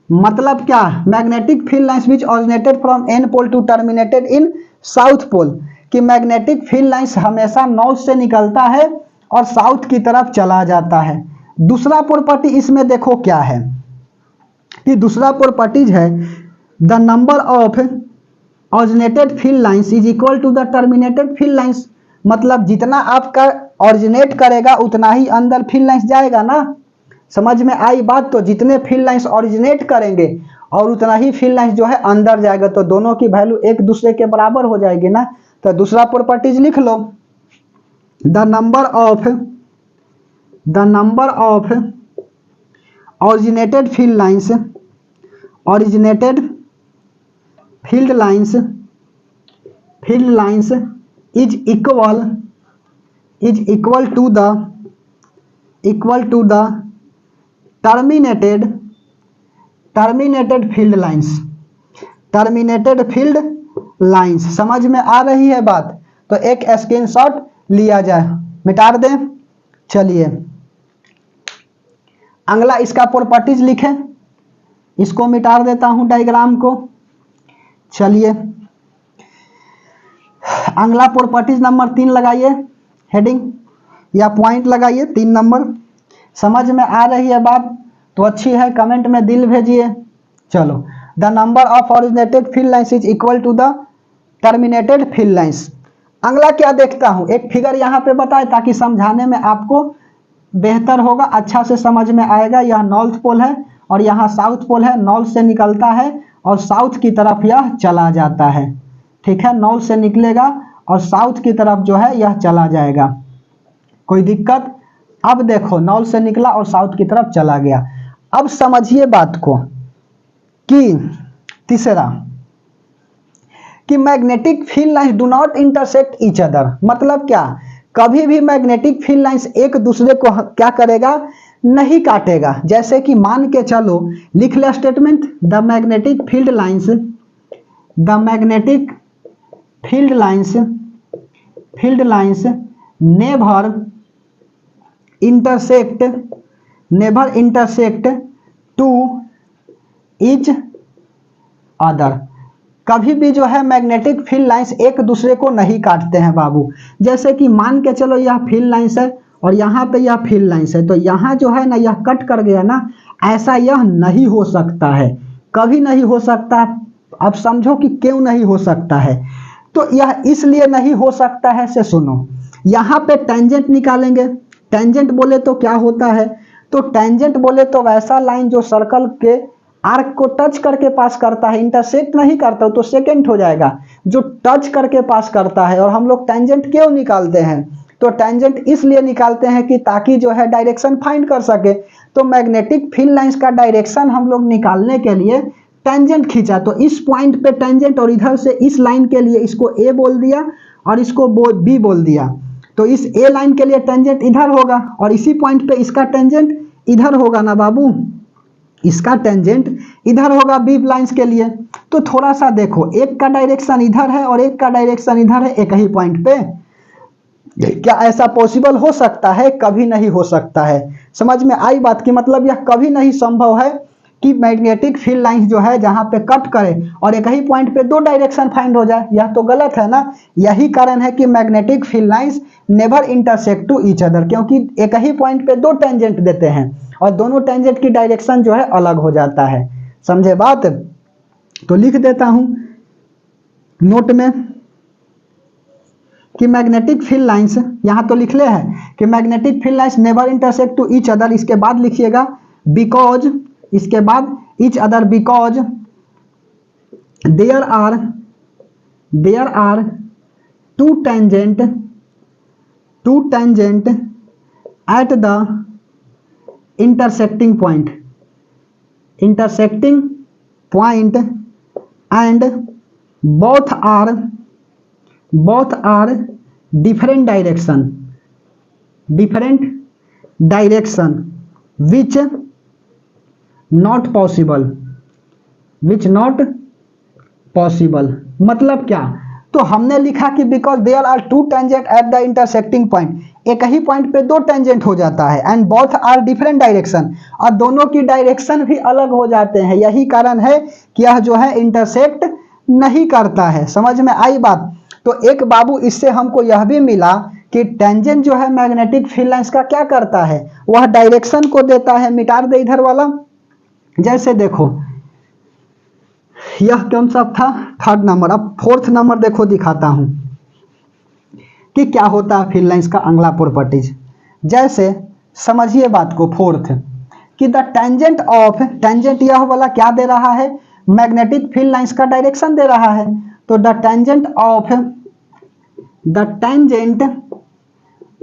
मतलब क्या, magnetic field lines which originated from N pole to terminated in south pole, कि मैग्नेटिक फील्ड लाइंस हमेशा north से निकलता है और साउथ की तरफ चला जाता है। दूसरा प्रॉपर्टी इसमें देखो क्या है कि दूसरा प्रॉपर्टीज है the number of originated field lines is equal to the terminated field lines, मतलब जितना आपका ऑरिजिनेट करेगा उतना ही अंदर फील्ड लाइंस जाएगा ना। समझ में आई बात। तो जितने फील्ड लाइंस ऑरिजिनेट करेंगे और उतना ही फील्ड लाइंस जो है अंदर जाएगा, तो दोनों की वैल्यू एक दूसरे के बराबर हो जाएगी ना। तो दूसरा प्रॉपर्टीज लिख लो, the number of originated field lines is equal to the terminated field lines. समझ में आ रही है बात। तो एक स्क्रीनशॉट लिया जाए, मिटा दें। चलिए अगला इसका प्रॉपर्टीज लिखें, इसको मिटा देता हूं डायग्राम को। चलिए अगला प्रॉपर्टीज नंबर 3 लगाइए, हेडिंग या पॉइंट लगाइए 3 नंबर। समझ में आ रही है बात तो अच्छी है, कमेंट में दिल भेजिए। चलो, the number of originated field lines is equal to the terminated field lines. अगला क्या देखता हूं, एक फिगर यहां पे बताए ताकि समझाने में आपको बेहतर होगा, अच्छा से समझ में आएगा। यह नॉर्थ पोल है और यहाँ साउथ पोल है। नॉर्थ से निकलता है और साउथ की तरफ यह चला जाता है। ठीक है, नॉर्थ से निकलेगा और साउथ की तरफ जो है यह चला जाएगा। कोई दिक्कत? अब देखो, नॉर्थ से निकला और साउथ की तरफ चला गया। अब समझिए बात को कि तीसरा कि magnetic field lines do not intersect each other. मतलब क्या, कभी भी मैग्नेटिक फील्ड लाइंस एक दूसरे को क्या करेगा, नहीं काटेगा। जैसे कि मान के चलो, लिख ले statement, the magnetic field lines never intersect to each other. कभी भी जो है मैग्नेटिक फील्ड लाइंस एक दूसरे को नहीं काटते हैं बाबू। जैसे कि मान के चलो यह फील्ड लाइंस है और यहाँ पे यह फील्ड लाइंस है, तो यहाँ जो है ना यह कट कर गया ना, ऐसा यह नहीं हो सकता है, कभी नहीं हो सकता। अब समझो कि क्यों नहीं हो सकता है। तो यह इसलिए नहीं हो सकता है से सुनो, यहाँ पे टेंजेंट निकालेंगे। टेंजेंट बोले तो क्या होता है, तो टेंजेंट बोले तो वैसा लाइन जो सर्कल के आर्क को टच करके पास करता है, इंटरसेक्ट नहीं करता तो सेकेंड हो जाएगा। जो टच करके पास करता है। और हम लोग टेंजेंट क्यों निकालते हैं, तो टेंजेंट इसलिए निकालते हैं कि ताकि जो है डायरेक्शन फाइंड कर सके। तो मैग्नेटिक फील्ड लाइंस का डायरेक्शन हम लोग निकालने के लिए टेंजेंट खींचा। तो इस पॉइंट पे टेंजेंट और इधर से इस लाइन के लिए इसको ए बोल दिया और इसको बी बोल दिया। तो इस ए लाइन के लिए टेंजेंट इधर होगा और इसी पॉइंट पे इसका टेंजेंट इधर होगा ना बाबू, इसका टेंजेंट इधर होगा बी लाइंस के लिए। तो थोड़ा सा देखो, एक का डायरेक्शन इधर है और एक का डायरेक्शन इधर है एक ही पॉइंट पे। क्या ऐसा पॉसिबल हो सकता है? कभी नहीं हो सकता है। समझ में आई बात की मतलब यह कभी नहीं संभव है कि मैग्नेटिक फील्ड लाइंस जो है जहां पे कट करे और एक ही पॉइंट पे दो डायरेक्शन फाइंड हो जाए, यह तो गलत है ना। यही कारण है कि magnetic field lines never intersect to each other, क्योंकि एक ही पॉइंट पे दो टेंजेंट देते हैं और दोनों टेंजेंट की डायरेक्शन जो है अलग हो जाता है। समझे बात? तो लिख देता हूं नोट में कि मैग्नेटिक फील्ड लाइंस, यहां तो लिख ले है कि magnetic field lines never intersect to each other. इसके बाद लिखिएगा बिकॉज, इसके बाद each other because there are two tangent at the intersecting point and both are different direction which not possible। मतलब क्या, तो हमने लिखा कि because there are two tangent at the intersecting point, एक ही पॉइंट पे दो टेंजेंट हो जाता है, and both are different direction, और दोनों की डायरेक्शन भी अलग हो जाते हैं, यही कारण है कि यह जो है इंटरसेक्ट नहीं करता है। समझ में आई बात? तो एक बाबू इससे हमको यह भी मिला कि टेंजेंट जो है मैग्नेटिक फील्ड लाइंस का क्या करता है, वह डायरेक्शन को देता है। मिटा दे इधर वाला। जैसे देखो यह कौन सा था, थर्ड नंबर। अब फोर्थ नंबर देखो दिखाता हूं कि क्या होता है फील्ड लाइंस का अगला प्रॉपर्टीज। जैसे समझिए बात को, फोर्थ कि द टेंजेंट ऑफ, टेंजेंट यह वाला क्या दे रहा है, मैग्नेटिक फील्ड लाइंस का डायरेक्शन दे रहा है। तो the tangent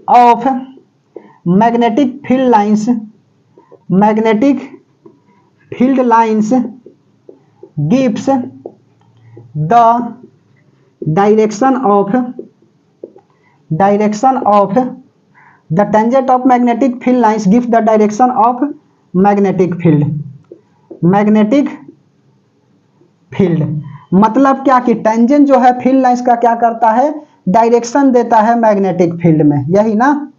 of magnetic field lines, magnetic field lines gives the direction of the tangent of magnetic field lines gives the direction of magnetic field मतलब क्या कि टेंजेंट जो है फील्ड लाइंस का क्या करता है, डायरेक्शन देता है मैग्नेटिक फील्ड में, यही ना।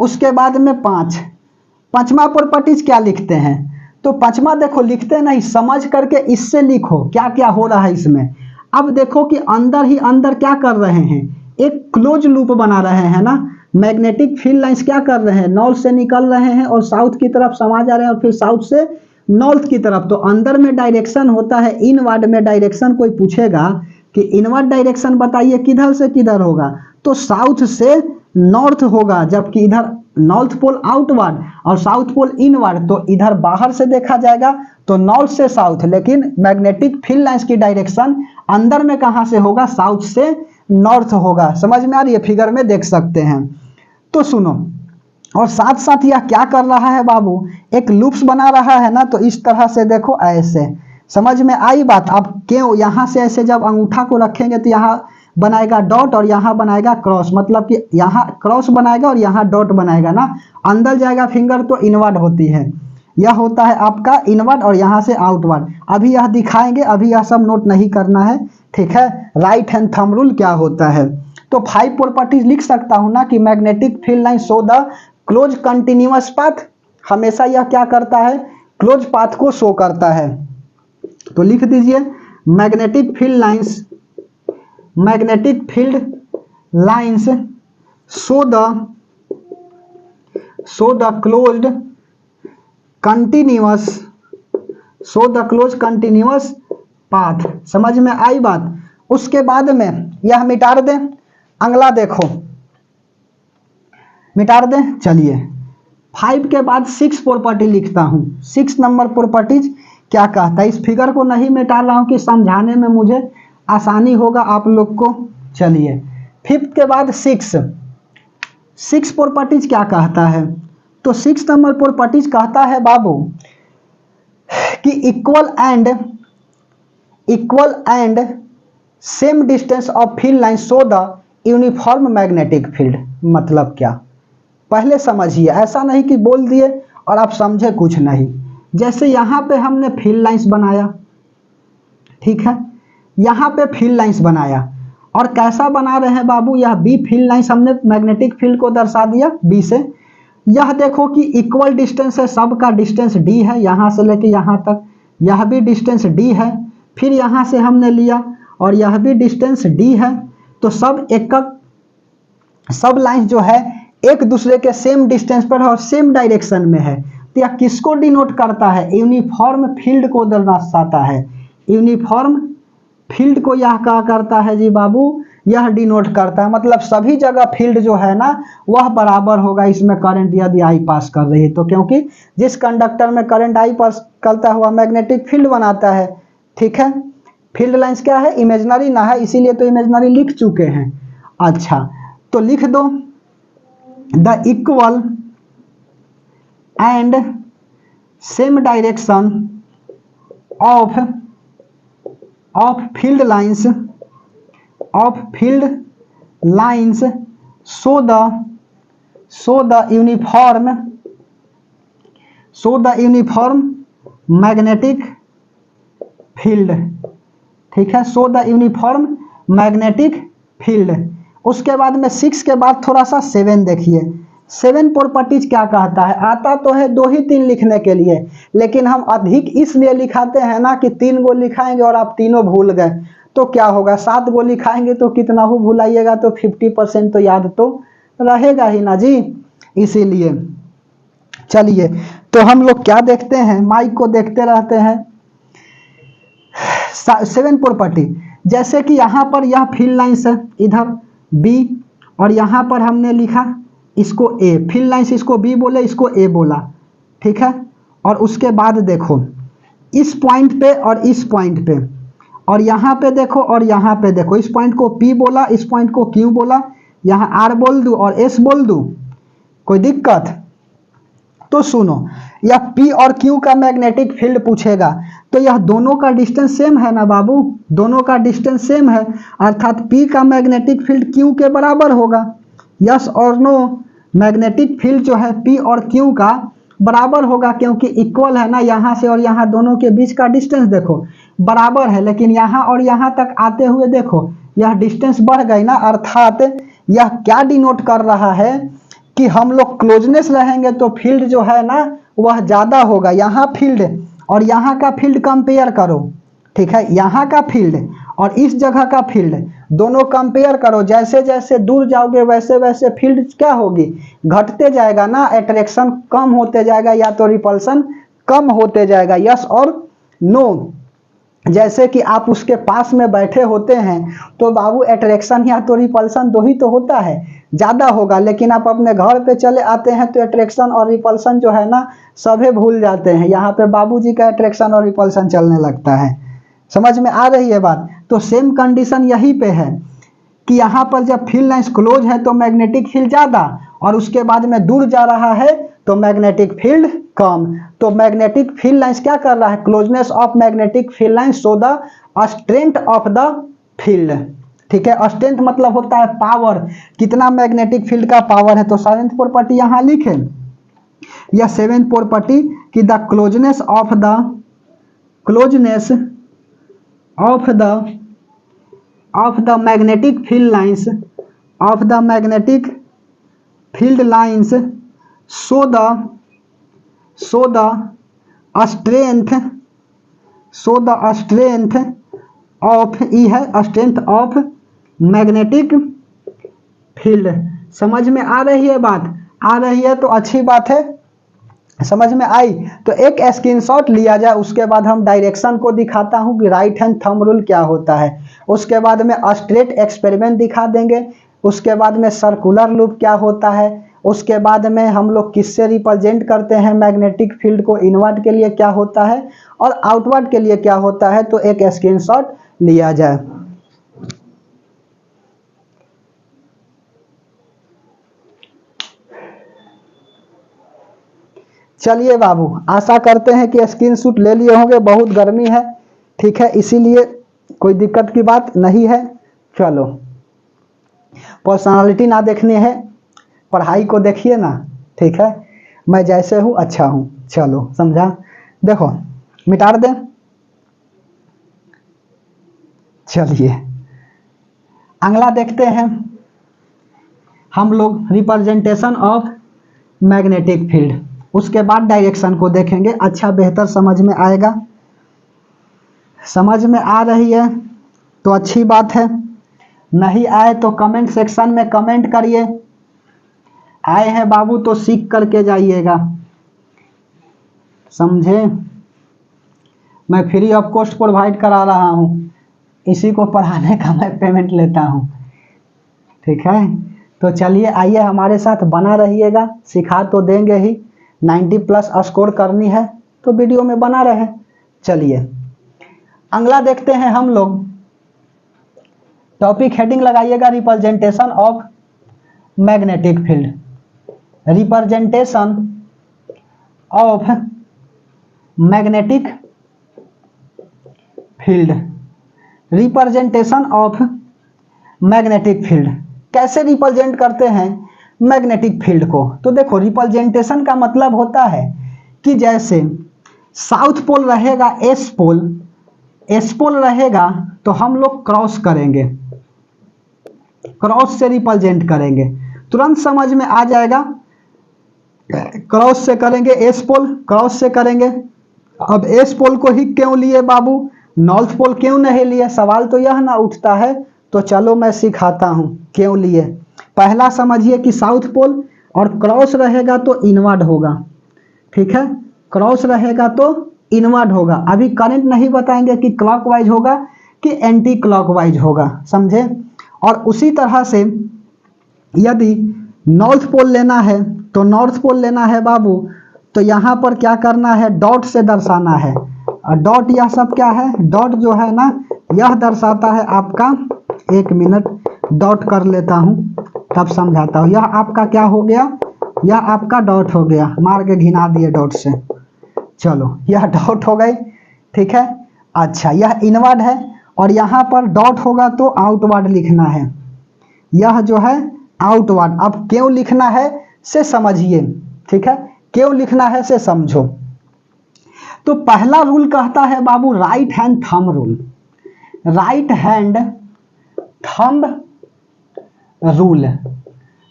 उसके बाद में पांचवा प्रॉपर्टीज क्या लिखते हैं, तो पांचवा देखो लिखते नहीं, समझ करके इससे लिखो क्या क्या हो रहा है इसमें। अब देखो कि अंदर ही अंदर क्या कर रहे हैं, एक क्लोज लूप बना रहे हैं ना। मैग्नेटिक फील्ड लाइंस क्या कर रहे हैं, नॉर्थ से निकल रहे हैं और साउथ की तरफ समा जा रहे हैं, और फिर साउथ से नॉर्थ की तरफ। तो अंदर में डायरेक्शन होता है इनवर्ड में डायरेक्शन। कोई पूछेगा कि इनवर्ड डायरेक्शन बताइए किधर से किधर होगा, तो साउथ से नॉर्थ होगा, जबकि इधर नॉर्थ पोल आउटवर्ड और साउथ पोल इनवर्ड। तो इधर बाहर से देखा जाएगा तो नॉर्थ से साउथ, लेकिन मैग्नेटिक फील्ड लाइंस की डायरेक्शन अंदर में कहां से होगा, साउथ से नॉर्थ होगा। समझ में आ रही है, फिगर में देख सकते हैं। तो सुनो, और साथ साथ यह क्या कर रहा है बाबू, एक लूप्स बना रहा है ना। तो इस तरह से देखो, ऐसे समझ में आई बात। आप क्यों यहां से ऐसे जब अंगूठा को रखेंगे तो यहाँ बनाएगा डॉट और यहाँ बनाएगा क्रॉस, मतलब कि यहाँ क्रॉस बनाएगा और यहाँ डॉट बनाएगा ना। अंदर जाएगा फिंगर तो इनवर्ड होती है, यह होता है आपका इनवर्ड, और यहाँ से आउटवर्ड। अभी यह दिखाएंगे, अभी यह सब नोट नहीं करना है, ठीक है। राइट हैंड थंब रूल क्या होता है, तो 5 प्रॉपर्टीज लिख सकता हूं ना कि magnetic field line show the close continuous path, हमेशा यह क्या करता है, क्लोज पाथ को शो करता है। तो लिख दीजिए magnetic field lines show the closed continuous path. समझ में आई बात। उसके बाद में यह मिटा दें, अगला देखो मिटा दें। चलिए 5 के बाद 6 प्रॉपर्टी लिखता हूं। 6 नंबर प्रॉपर्टीज क्या कहता है, इस फिगर को नहीं मिटा रहा हूं कि समझाने में मुझे आसानी होगा आप लोग को। चलिए 5 के बाद 6 प्रॉपर्टीज क्या कहता है, तो 6 नंबर प्रॉपर्टीज कहता है बाबू कि equal and same distance of field line show the uniform magnetic field. मतलब क्या, पहले समझिए, ऐसा नहीं कि बोल दिए और आप समझे कुछ नहीं। जैसे यहां पे हमने फील्ड लाइंस बनाया, ठीक है, यहां पे फील्ड लाइंस बनाया, और कैसा बना रहे हैं बाबू, यह बी फील्ड लाइंस हमने मैग्नेटिक फील्ड को दर्शा दिया बी से। यह देखो कि इक्वल डिस्टेंस है, सबका डिस्टेंस डी है, यहां से लेके यहां तक, यह भी डिस्टेंस डी है, फिर यहां से हमने लिया और यह भी डिस्टेंस डी है। तो सब लाइंस जो है एक दूसरे के सेम डिस्टेंस पर है और सेम डायरेक्शन में है। तो यह किसको डिनोट करता है, यूनिफॉर्म फील्ड को दर्शाता है। यूनिफॉर्म फील्ड को यह क्या करता है जी बाबू, यह डिनोट करता है। मतलब सभी जगह फील्ड जो है ना वह बराबर होगा। इसमें करंट यदि आई पास कर रही है तो, क्योंकि जिस कंडक्टर में करंट आई पास करता हुआ मैग्नेटिक फील्ड बनाता है, ठीक है। फील्ड लाइंस क्या है, इमेजिनरी ना है, इसीलिए तो इमेजिनरी लिख चुके हैं। अच्छा तो लिख दो the equal and same direction of field lines show the uniform magnetic field, ठीक है। Show the uniform magnetic field. उसके बाद में 6 के बाद थोड़ा सा 7 देखिए, 7 प्रॉपर्टीज क्या कहता है, आता तो है 2 ही 3 लिखने के लिए, लेकिन हम अधिक इसलिए लिखाते हैं ना कि 3 गो लिखाएंगे और आप तीनों भूल गए तो क्या होगा, 7 गो लिखाएंगे तो कितना हो भुलाइएगा, तो 50% तो याद तो रहेगा ही ना जी। इसीलिए चलिए, तो हम लोग क्या देखते हैं, माइक को देखते रहते हैं। 7 प्रॉपर्टी, जैसे कि यहाँ पर यह फील्ड लाइन्स है, इधर बी, और यहाँ पर हमने लिखा इसको ए, फील्ड लाइन्स इसको बी बोले, इसको ए बोला, ठीक है। और उसके बाद देखो इस पॉइंट पे और इस पॉइंट पे, और यहाँ पे देखो और यहाँ पे देखो, इस पॉइंट को पी बोला, इस पॉइंट को क्यू बोला, यहाँ आर बोल दूं और एस बोल दूं, कोई दिक्कत? तो सुनो, यह P और Q का मैग्नेटिक फील्ड पूछेगा, तो यह दोनों का डिस्टेंस सेम है ना बाबू, दोनों का डिस्टेंस सेम है, अर्थात P का मैग्नेटिक फील्ड Q के बराबर होगा। यस और नो, मैग्नेटिक फील्ड जो है P और Q का बराबर होगा, क्योंकि इक्वल है ना, यहाँ से और यहाँ दोनों के बीच का डिस्टेंस देखो बराबर है, लेकिन यहाँ और यहाँ तक आते हुए देखो यह डिस्टेंस बढ़ गई ना, अर्थात यह क्या डिनोट कर रहा है कि हम लोग क्लोजनेस रहेंगे तो फील्ड जो है ना वह ज़्यादा होगा। यहाँ फील्ड और यहाँ का फील्ड कंपेयर करो, ठीक है, यहाँ का फील्ड और इस जगह का फील्ड दोनों कंपेयर करो, जैसे जैसे दूर जाओगे वैसे वैसे फील्ड क्या होगी, घटते जाएगा ना, अट्रैक्शन कम होते जाएगा या तो रिपल्सन कम होते जाएगा। यस और नो, जैसे कि आप उसके पास में बैठे होते हैं तो बाबू अट्रैक्शन या तो रिपल्सन दो ही तो होता है, ज़्यादा होगा, लेकिन आप अपने घर पे चले आते हैं तो अट्रैक्शन और रिपल्सन जो है ना सभी भूल जाते हैं, यहाँ पे बाबूजी का अट्रैक्शन और रिपल्सन चलने लगता है। समझ में आ रही है बात? तो सेम कंडीशन यहीं पे है कि यहाँ पर जब फील्ड लाइंस क्लोज है तो मैग्नेटिक फील्ड ज़्यादा, और उसके बाद में दूर जा रहा है तो मैग्नेटिक फील्ड कम। तो मैग्नेटिक फील्ड लाइंस क्या कर रहा है, closeness of magnetic field lines show the strength of the field, ठीक है। स्ट्रेंथ मतलब होता है पावर, कितना मैग्नेटिक फील्ड का पावर है। तो 7th प्रॉपर्टी यहाँ लिखे, या 7th प्रॉपर्टी कि the closeness of the magnetic field lines show the strength of strength of magnetic field. समझ में आ रही है बात? आ रही है तो अच्छी बात है, समझ में आई तो एक स्क्रीनशॉट लिया जाए, उसके बाद हम डायरेक्शन को दिखाता हूँ कि राइट हैंड थंब रूल क्या होता है, उसके बाद में स्ट्रेट एक्सपेरिमेंट दिखा देंगे, उसके बाद में सर्कुलर लूप क्या होता है, उसके बाद में हम लोग किससे रिप्रेजेंट करते हैं मैग्नेटिक फील्ड को, इनवर्ड के लिए क्या होता है और आउटवर्ड के लिए क्या होता है। तो एक स्क्रीनशॉट लिया जाए। चलिए बाबू, आशा करते हैं कि स्क्रीनशॉट ले लिए होंगे, बहुत गर्मी है, ठीक है, इसीलिए कोई दिक्कत की बात नहीं है। चलो, पर्सनालिटी ना देखनी है, पढ़ाई को देखिए ना, ठीक है, मैं जैसे हूँ अच्छा हूँ। चलो समझा, देखो मिटा दे। चलिए अगला देखते हैं हम लोग, रिप्रेजेंटेशन ऑफ मैग्नेटिक फील्ड, उसके बाद डायरेक्शन को देखेंगे, अच्छा बेहतर समझ में आएगा। समझ में आ रही है तो अच्छी बात है, नहीं आए तो कमेंट सेक्शन में कमेंट करिए, आए हैं बाबू तो सीख करके जाइएगा, समझे। मैं फ्री ऑफ कॉस्ट प्रोवाइड करा रहा हूँ, इसी को पढ़ाने का मैं पेमेंट लेता हूँ, ठीक है। तो चलिए आइए हमारे साथ बना रहिएगा, सिखा तो देंगे ही, 90+ स्कोर करनी है तो वीडियो में बना रहे। चलिए अगला देखते हैं हम लोग, टॉपिक हेडिंग लगाइएगा, representation of magnetic field, representation of magnetic field, representation of magnetic field, कैसे रिप्रेजेंट करते हैं मैग्नेटिक फील्ड को। तो देखो, रिप्रेजेंटेशन का मतलब होता है कि जैसे साउथ पोल रहेगा एस पोल रहेगा तो हम लोग क्रॉस करेंगे, क्रॉस से रिप्रेजेंट करेंगे, तुरंत समझ में आ जाएगा। क्रॉस से करेंगे एस पोल, क्रॉस से करेंगे। अब एस पोल को ही क्यों लिए बाबू, नॉर्थ पोल क्यों नहीं लिए, सवाल तो यह ना उठता है। तो चलो मैं सिखाता हूं क्यों लिए। पहला समझिए कि साउथ पोल और क्रॉस रहेगा तो इनवर्ड होगा, ठीक है, क्रॉस रहेगा तो इनवर्ड होगा। अभी करंट नहीं बताएंगे कि क्लॉकवाइज होगा कि एंटी क्लॉकवाइज होगा, समझे। और उसी तरह से यदि नॉर्थ पोल लेना है तो नॉर्थ पोल लेना है बाबू, तो यहाँ पर क्या करना है, डॉट से दर्शाना है। और डॉट यह सब क्या है, डॉट जो है ना यह दर्शाता है आपका, एक मिनट डॉट कर लेता हूँ तब समझाता हूँ। यह आपका क्या हो गया, यह आपका डॉट हो गया, मार के घिना दिए डॉट से। चलो यह डॉट हो गई, ठीक है। अच्छा यह इनवर्ड है और यहाँ पर डॉट होगा तो आउटवर्ड लिखना है, यह जो है आउटवर्ड। अब क्यों लिखना है से समझिए, ठीक है, क्यों लिखना है से समझो। तो पहला रूल कहता है बाबू right hand thumb rule, right hand thumb rule.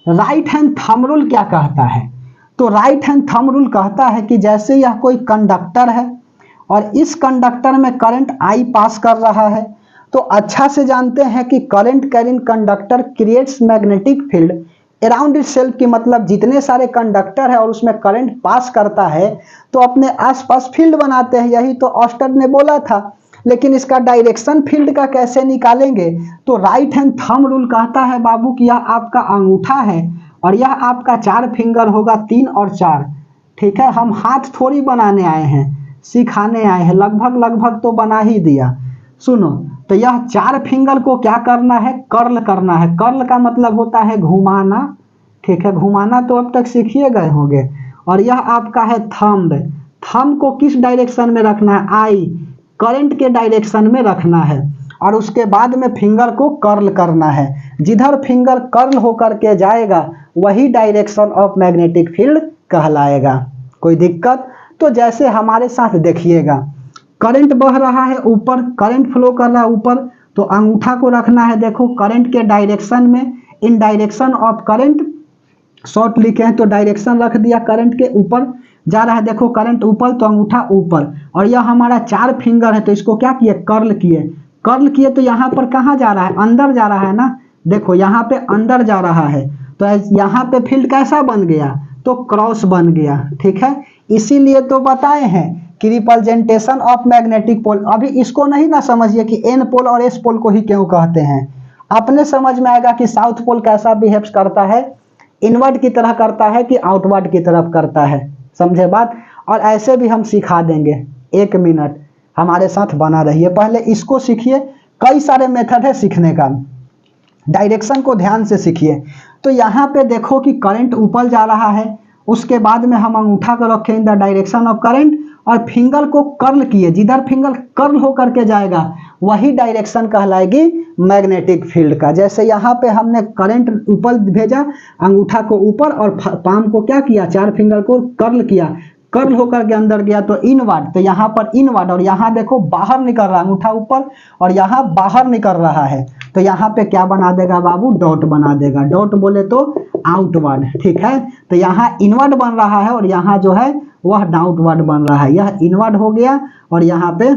Right hand thumb rule क्या कहता है, तो राइट हैंड थंब रूल कहता है कि जैसे यह कोई कंडक्टर है और इस कंडक्टर में करंट आई पास कर रहा है, तो अच्छा से जानते हैं कि current carrying conductor creates magnetic field around itself, की मतलब जितने सारे कंडक्टर है और उसमें करंट पास करता है तो अपने आसपास फील्ड बनाते हैं, यही तो ऑस्टर ने बोला था। लेकिन इसका डायरेक्शन फील्ड का कैसे निकालेंगे, तो राइट हैंड थंब रूल कहता है बाबू कि यह आपका अंगूठा है और यह आपका 4 फिंगर होगा, 3 और 4, ठीक है। हम हाथ थोड़ी बनाने आए हैं, सिखाने आए हैं, लगभग लगभग तो बना ही दिया। सुनो, तो यह 4 फिंगर को क्या करना है, कर्ल करना है। कर्ल का मतलब होता है घुमाना, ठीक है, घुमाना तो अब तक सीखिए गए होंगे। और यह आपका है थंब, थंब को किस डायरेक्शन में रखना है, आई करंट के डायरेक्शन में रखना है। और उसके बाद में फिंगर को कर्ल करना है, जिधर फिंगर कर्ल होकर के जाएगा वही डायरेक्शन ऑफ मैग्नेटिक फील्ड कहलाएगा। कोई दिक्कत, तो जैसे हमारे साथ देखिएगा, करंट बह रहा है ऊपर, करंट फ्लो कर रहा है ऊपर, तो अंगूठा को रखना है देखो करंट के डायरेक्शन में, इन डायरेक्शन ऑफ करंट, शॉर्ट लिखे हैं तो डायरेक्शन रख दिया, करंट के ऊपर जा रहा है, देखो करंट ऊपर तो अंगूठा ऊपर। और यह हमारा 4 फिंगर है तो इसको क्या किए, कर्ल किए। कर्ल किए तो यहाँ पर कहाँ जा रहा है, अंदर जा रहा है ना, देखो यहाँ पे अंदर जा रहा है, तो यहाँ पे फील्ड कैसा बन गया, तो क्रॉस बन गया, ठीक है। इसीलिए तो बताए हैं कि रिप्रेजेंटेशन ऑफ मैग्नेटिक पोल। अभी इसको नहीं ना समझिए कि एन पोल और एस पोल को ही क्यों कहते हैं, अपने समझ में आएगा कि साउथ पोल कैसा बिहेव करता है, इनवर्ड की तरह करता है कि आउटवर्ड की तरफ करता है, समझे बात। और ऐसे भी हम सिखा देंगे, 1 मिनट हमारे साथ बना रहिए, पहले इसको सीखिए। कई सारे मेथड है सीखने का, डायरेक्शन को ध्यान से सीखिए। तो यहाँ पे देखो कि करंट ऊपर जा रहा है, उसके बाद में हम अंगूठा को रखें इन द डायरेक्शन ऑफ करंट और फिंगर को कर्ल किए, जिधर फिंगर कर्ल होकर के जाएगा वही डायरेक्शन कहलाएगी मैग्नेटिक फील्ड का। जैसे यहाँ पे हमने करंट ऊपर भेजा, अंगूठा को ऊपर और पाम को क्या किया, 4 फिंगर को कर्ल किया, कर्ल होकर के अंदर गया तो इनवर्ड, तो यहाँ पर इनवर्ड। और यहाँ देखो बाहर निकल रहा है, अंगूठा ऊपर और यहाँ बाहर निकल रहा है, तो यहाँ पे क्या बना देगा बाबू, डॉट बना देगा। डॉट बोले तो आउटवर्ड, ठीक है। तो यहाँ इनवर्ड बन रहा है और यहाँ जो है वह डाउटवर्ड बन रहा है, यह इनवर्ड हो गया और यहाँ पे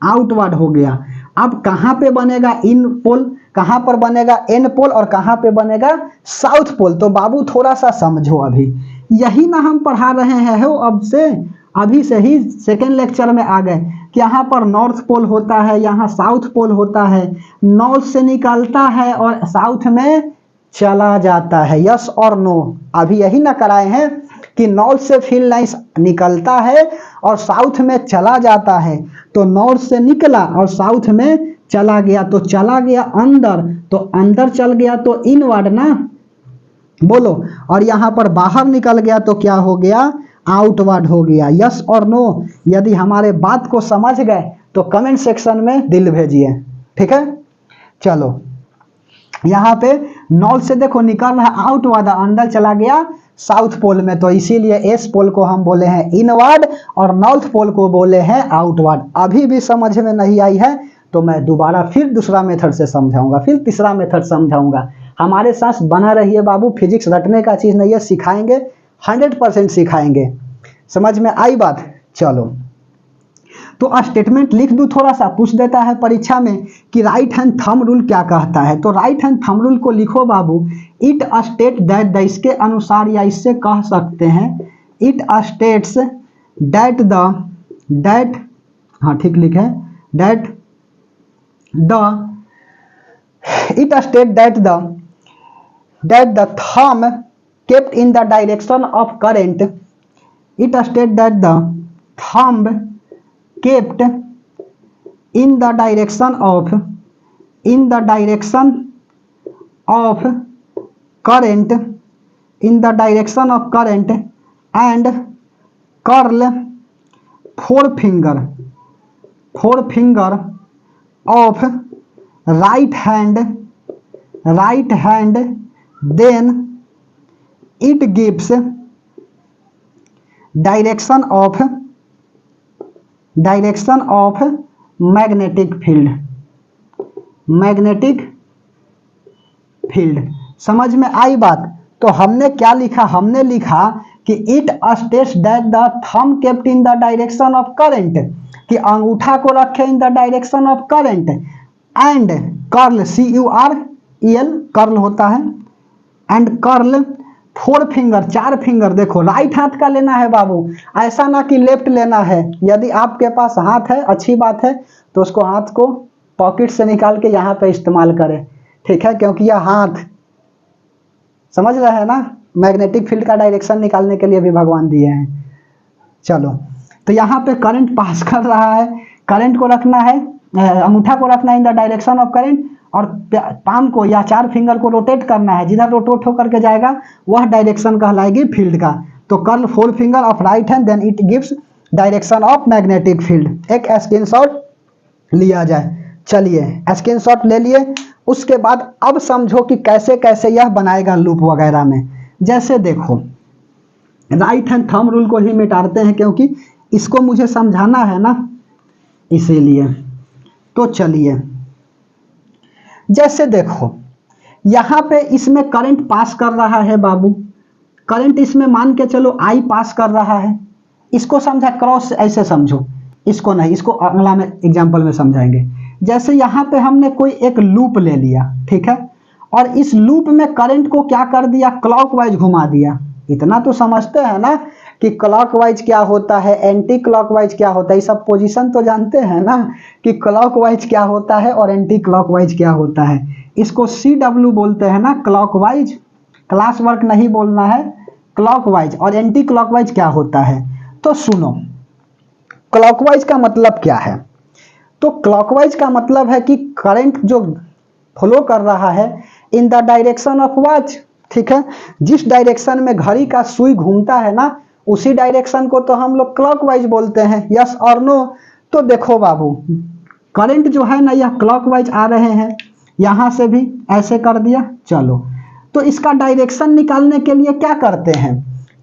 आउटवर्ड हो गया। अब कहाँ पे बनेगा इन पोल, कहाँ पर बनेगा एन पोल और कहाँ पे बनेगा साउथ पोल, तो बाबू थोड़ा सा समझो। अभी यही ना हम पढ़ा रहे हैं हो, अब से अभी से ही सेकेंड लेक्चर में आ गए कि यहाँ पर नॉर्थ पोल होता है, यहाँ साउथ पोल होता है, नॉर्थ से निकलता है और साउथ में चला जाता है, यस और नो। अभी यही ना कराए हैं कि नॉर्थ से फील्ड लाइंस निकलता है और साउथ में चला जाता है, तो नॉर्थ से निकला और साउथ में चला गया, तो चला गया अंदर, तो अंदर चल गया तो इनवर्ड ना, बोलो। और यहाँ पर बाहर निकल गया तो क्या हो गया, आउटवर्ड हो गया, यस और नो। यदि हमारे बात को समझ गए तो कमेंट सेक्शन में दिल भेजिए, ठीक है। चलो यहाँ पे नॉर्थ से देखो निकल रहा है आउटवर्ड, अंदर चला गया साउथ पोल में, तो इसीलिए एस पोल को हम बोले हैं इनवर्ड और नॉर्थ पोल को बोले हैं आउटवर्ड। अभी भी समझ में नहीं आई है तो मैं दोबारा फिर दूसरा मेथड से समझाऊंगा, फिर तीसरा मेथड समझाऊंगा। हमारे साथ बना रहिए बाबू, फिजिक्स रटने का चीज़ नहीं है, सिखाएंगे 100% सिखाएंगे। समझ में आई बात? चलो, तो स्टेटमेंट लिख दूं, थोड़ा सा पूछ देता है परीक्षा में कि राइट हैंड थंब रूल क्या कहता है। तो राइट हैंड थंब रूल को लिखो बाबू, इट स्टेट दैट द, इसके अनुसार या इससे कह सकते हैं, it states that the, that, हाँ ठीक लिखे, that the, it state that the thumb kept in the direction of current, it states that the thumb kept in the direction of current, in the direction of current and curl forefinger of right hand, then it gives direction of magnetic field। समझ में आई बात? तो हमने क्या लिखा? हमने लिखा कि it states that the thumb kept in the direction of current, कि अंगूठा को रखे इन the direction of current, and curl, CURL curl होता है, एंड कर्ल 4 फिंगर, 4 फिंगर। देखो राइट हाथ का लेना है बाबू, ऐसा ना कि लेफ्ट लेना है। यदि आपके पास हाथ है, अच्छी बात है, तो उसको हाथ को पॉकेट से निकाल के यहाँ पे इस्तेमाल करें, ठीक है, क्योंकि यह हाथ, समझ रहे हैं ना, मैग्नेटिक फील्ड का डायरेक्शन निकालने के लिए भी भगवान दिए हैं। चलो, तो यहाँ पे करंट पास कर रहा है, करंट को रखना है, अंगूठा को रखना है इन द डायरेक्शन ऑफ करंट, और पाम को या 4 फिंगर को रोटेट करना है, जिधर रोटेट होकर के जाएगा वह डायरेक्शन कहलाएगी फील्ड का। तो curl 4 finger of right hand, then it gives direction of magnetic field. एक स्क्रीनशॉट लिया जाए। चलिए स्क्रीनशॉट ले लिए। उसके बाद अब समझो कि कैसे कैसे यह बनाएगा लूप वगैरह में। जैसे देखो, राइट हैंड थंब रूल को ही मिटाते हैं क्योंकि इसको मुझे समझाना है ना, इसीलिए। तो चलिए, जैसे देखो यहाँ पे इसमें करंट पास कर रहा है बाबू, करंट इसमें मान के चलो I पास कर रहा है। इसको समझा, क्रॉस ऐसे समझो, इसको नहीं, इसको अगला में एग्जांपल में समझाएंगे। जैसे यहाँ पे हमने कोई एक लूप ले लिया, ठीक है, और इस लूप में करंट को क्या कर दिया, क्लॉकवाइज घुमा दिया। इतना तो समझते हैं ना कि क्लॉकवाइज क्या होता है, एंटी क्लॉकवाइज क्या होता है, ये सब पोजीशन तो जानते हैं ना कि क्लॉकवाइज क्या होता है और एंटी क्लॉकवाइज क्या होता है। इसको CW बोलते हैं ना, क्लॉकवाइज, क्लास वर्क नहीं बोलना है, क्लॉकवाइज। और एंटी क्लॉकवाइज क्या होता है, तो सुनो, क्लॉकवाइज का मतलब क्या है। तो क्लॉकवाइज का मतलब है कि करंट जो फ्लो कर रहा है इन द डायरेक्शन ऑफ वॉच, ठीक है, जिस डायरेक्शन में घड़ी का सुई घूमता है ना, उसी डायरेक्शन को तो हम लोग क्लॉकवाइज बोलते हैं। यस और नो? तो देखो बाबू, करंट जो है ना, यह क्लॉकवाइज आ रहे हैं, यहां से भी ऐसे कर दिया। चलो, तो इसका डायरेक्शन निकालने के लिए क्या करते हैं,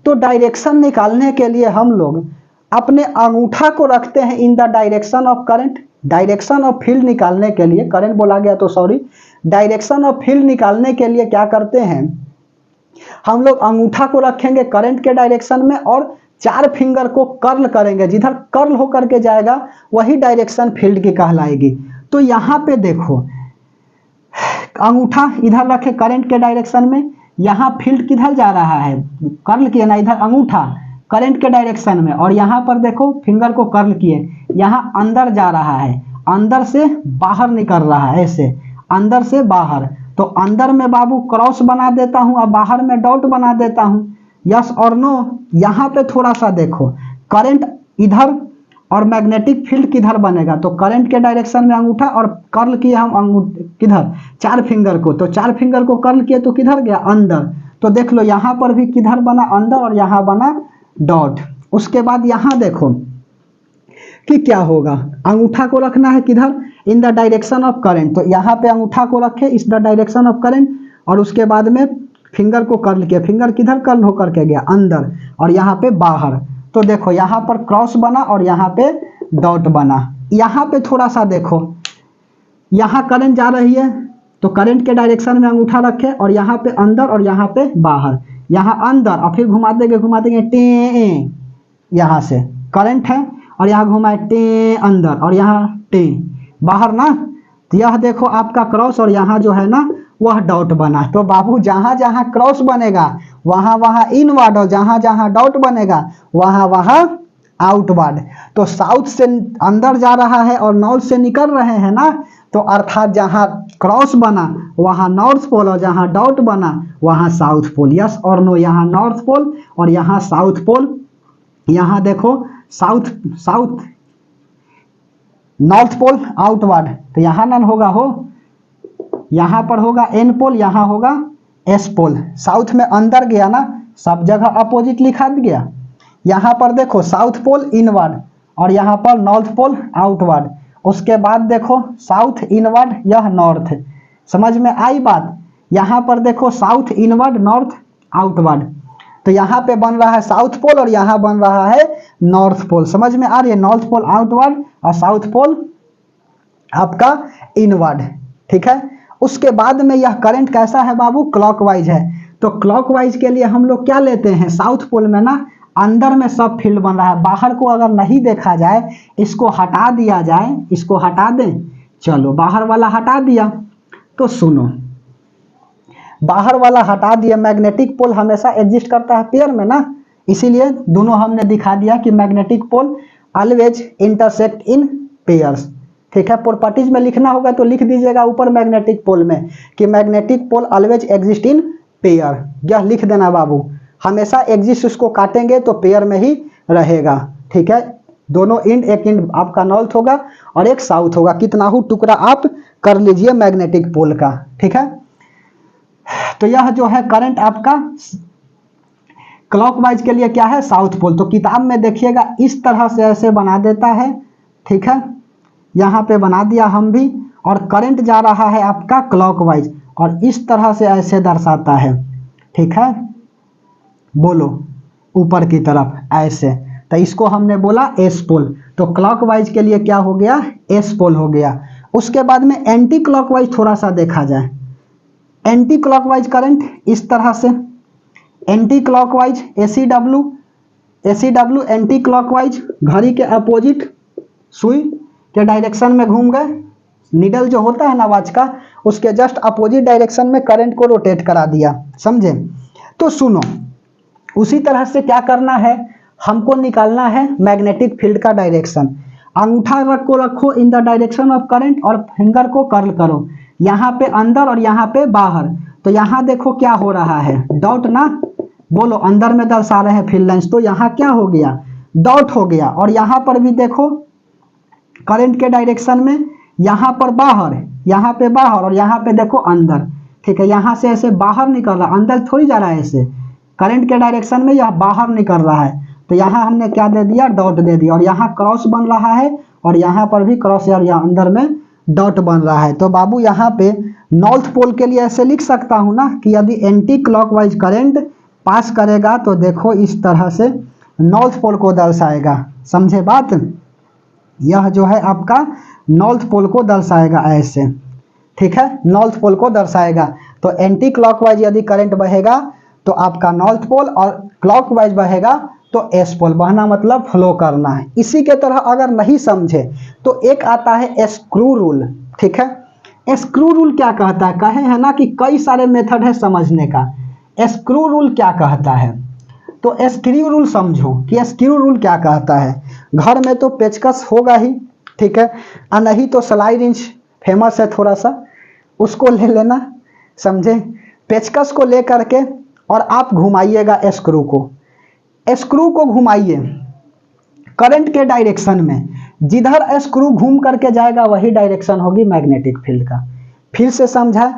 तो डायरेक्शन निकालने के लिए हम लोग अपने अंगूठा को रखते हैं इन the direction of current. Direction of field निकालने के लिए, करंट बोला गया तो सॉरी, डायरेक्शन ऑफ फील्ड निकालने के लिए क्या करते हैं, हम लोग अंगूठा को रखेंगे करंट के डायरेक्शन में और 4 फिंगर को कर्ल करेंगे, जिधर कर्ल होकर के जाएगा वही डायरेक्शन फील्ड की कहलाएगी। तो यहाँ पे देखो, अंगूठा इधर रखे करंट के डायरेक्शन में, यहाँ फील्ड किधर जा रहा है, कर्ल किए ना, इधर अंगूठा करंट के डायरेक्शन में, और यहाँ पर देखो फिंगर को कर्ल किए, यहाँ अंदर जा रहा है, अंदर से बाहर निकल रहा है, ऐसे अंदर से बाहर। तो अंदर में बाबू क्रॉस बना देता हूं और बाहर में डॉट बना देता हूं। यस और नो? यहाँ पे थोड़ा सा देखो, करंट इधर और मैग्नेटिक फील्ड किधर बनेगा, तो करंट के डायरेक्शन में अंगूठा और कर्ल किए हम किधर, 4 फिंगर को, तो 4 फिंगर को कर्ल किए तो किधर गया, अंदर। तो देख लो यहाँ पर भी किधर बना, अंदर, और यहाँ बना डॉट। उसके बाद यहाँ देखो कि क्या होगा, अंगूठा को रखना है किधर, इन द डायरेक्शन ऑफ करंट। तो यहाँ पे अंगूठा को रखे इस द डायरेक्शन ऑफ करंट, और उसके बाद में फिंगर को कर्ल किया, फिंगर किधर कर्ल होकर के गया, अंदर, और यहाँ पे बाहर। तो देखो यहाँ पर क्रॉस बना और यहाँ पे डॉट बना। यहाँ पे थोड़ा सा देखो, यहाँ करंट जा रही है तो करंट के डायरेक्शन में अंगूठा रखें और यहाँ पे अंदर और यहाँ पे बाहर, यहाँ अंदर और फिर घुमा देंगे टे, यहाँ से करंट है और यहाँ घुमाए टे अंदर और यहाँ टे बाहर ना। तो यह देखो आपका क्रॉस और यहाँ जो है ना वह डॉट बना। तो बाबू जहाँ जहाँ क्रॉस बनेगा वहाँ वहाँ इनवर्ड और जहाँ जहाँ डॉट बनेगा वहाँ वहाँ आउटवर्ड। तो साउथ से अंदर जा रहा है और नॉर्थ से निकल रहे हैं ना, तो अर्थात जहाँ क्रॉस बना वहाँ नॉर्थ पोल और जहाँ डॉट बना वहाँ साउथ पोल। यस और नो, यहाँ नॉर्थ पोल और यहाँ साउथ पोल। यहाँ देखो south south north pole outward, तो यहाँ नन होगा हो, यहाँ पर होगा एन पोल, यहाँ होगा एस पोल। साउथ में अंदर गया ना, सब जगह अपोजिट लिखा गया। यहाँ पर देखो साउथ पोल इनवर्ड और यहाँ पर नॉर्थ पोल आउटवर्ड। उसके बाद देखो साउथ इनवर्ड, यह नॉर्थ। समझ में आई बात। यहाँ पर देखो साउथ इनवर्ड नॉर्थ आउटवर्ड, तो यहाँ पे बन रहा है साउथ पोल और यहाँ बन रहा है नॉर्थ पोल। समझ में आ रही है, नॉर्थ पोल आउटवर्ड और साउथ पोल आपका इनवर्ड। ठीक है, उसके बाद में यह करंट कैसा है बाबू, क्लॉकवाइज है। तो क्लॉकवाइज के लिए हम लोग क्या लेते हैं, साउथ पोल में ना अंदर में सब फील्ड बन रहा है, बाहर को अगर नहीं देखा जाए, इसको हटा दिया जाए, इसको हटा दें, चलो बाहर वाला हटा दिया। तो सुनो, बाहर वाला हटा दिया, मैग्नेटिक पोल हमेशा एग्जिस्ट करता है पेयर में ना, इसीलिए दोनों हमने दिखा दिया कि magnetic pole always intersect in pairs. ठीक है, प्रॉपर्टीज में लिखना होगा तो लिख दीजिएगा ऊपर मैग्नेटिक पोल में कि magnetic pole always exist in pair. यह लिख देना बाबू, हमेशा एग्जिस्ट, उसको काटेंगे तो पेयर में ही रहेगा। ठीक है, दोनों इंड, एक इंड आपका नॉर्थ होगा और एक साउथ होगा। कितना हो टुकड़ा आप कर लीजिए मैग्नेटिक पोल का। ठीक है, तो यह जो है करंट आपका क्लॉकवाइज के लिए क्या है, साउथ पोल। तो किताब में देखिएगा इस तरह से ऐसे बना देता है। ठीक है, यहाँ पे बना दिया हम भी, और करंट जा रहा है आपका क्लॉकवाइज और इस तरह से ऐसे दर्शाता है। ठीक है, बोलो ऊपर की तरफ ऐसे, तो इसको हमने बोला एस पोल। तो क्लॉकवाइज के लिए क्या हो गया, एस पोल हो गया। उसके बाद में एंटी क्लॉकवाइज थोड़ा सा देखा जाए। एंटी क्लॉकवाइज करंट इस तरह से, एंटी क्लॉकवाइज एसीडब्ल्यू, एसीडब्ल्यू एंटी क्लॉकवाइज, घड़ी के अपोजिट सुई के डायरेक्शन में घूम गए। निडल जो होता है ना वॉच का, उसके जस्ट अपोजिट डायरेक्शन में करंट को रोटेट करा दिया। समझे। तो सुनो, उसी तरह से क्या करना है, हमको निकालना है मैग्नेटिक फील्ड का डायरेक्शन। अंगूठा रखो इन द डायरेक्शन ऑफ करंट और फिंगर को कर्ल करो, यहाँ पे अंदर और यहाँ पे बाहर। तो यहाँ देखो क्या हो रहा है, डॉट ना, बोलो अंदर में दर्शा रहे हैं फील्ड लाइंस, तो यहाँ क्या हो गया, डॉट हो गया। और यहाँ पर भी देखो करंट के डायरेक्शन में, यहाँ पर बाहर, यहाँ पे बाहर और यहाँ पे देखो अंदर। ठीक है, यहाँ से ऐसे बाहर निकल रहा, अंदर थोड़ी जा रहा है, ऐसे करंट के डायरेक्शन में यह बाहर निकल रहा है। तो यहाँ हमने क्या दे दिया, डॉट दे दिया। और यहाँ क्रॉस बन रहा है और यहाँ पर भी क्रॉस, यार यहाँ अंदर में डॉट बन रहा है। तो बाबू यहाँ पे नॉर्थ पोल के लिए ऐसे लिख सकता हूँ ना कि यदि एंटी क्लॉकवाइज करंट पास करेगा तो देखो इस तरह से नॉर्थ पोल को दर्शाएगा। समझे बात, यह जो है आपका नॉर्थ पोल को दर्शाएगा ऐसे। ठीक है, नॉर्थ पोल को दर्शाएगा। तो एंटी क्लॉकवाइज यदि करंट बहेगा तो आपका नॉर्थ पोल, और क्लॉकवाइज बहेगा तो एस पोल। बहना मतलब फ्लो करना है। इसी के तरह अगर नहीं समझे तो एक आता है स्क्रू रूल। ठीक है, स्क्रू रूल क्या कहता है, कहे है ना कि कई सारे मेथड है समझने का। स्क्रू रूल क्या कहता है, तो स्क्रू रूल समझो कि स्क्रू रूल क्या कहता है। घर में तो पेचकस होगा ही, ठीक है, और नहीं तो स्लाई रिंच फेमस है थोड़ा सा, उसको ले लेना। समझे, पेचकस को ले करके और आप घुमाइएगा स्क्रू को, स्क्रू को घुमाइए करंट के डायरेक्शन में, जिधर स्क्रू घूम करके जाएगा वही डायरेक्शन होगी मैग्नेटिक फील्ड का। फिर से समझा,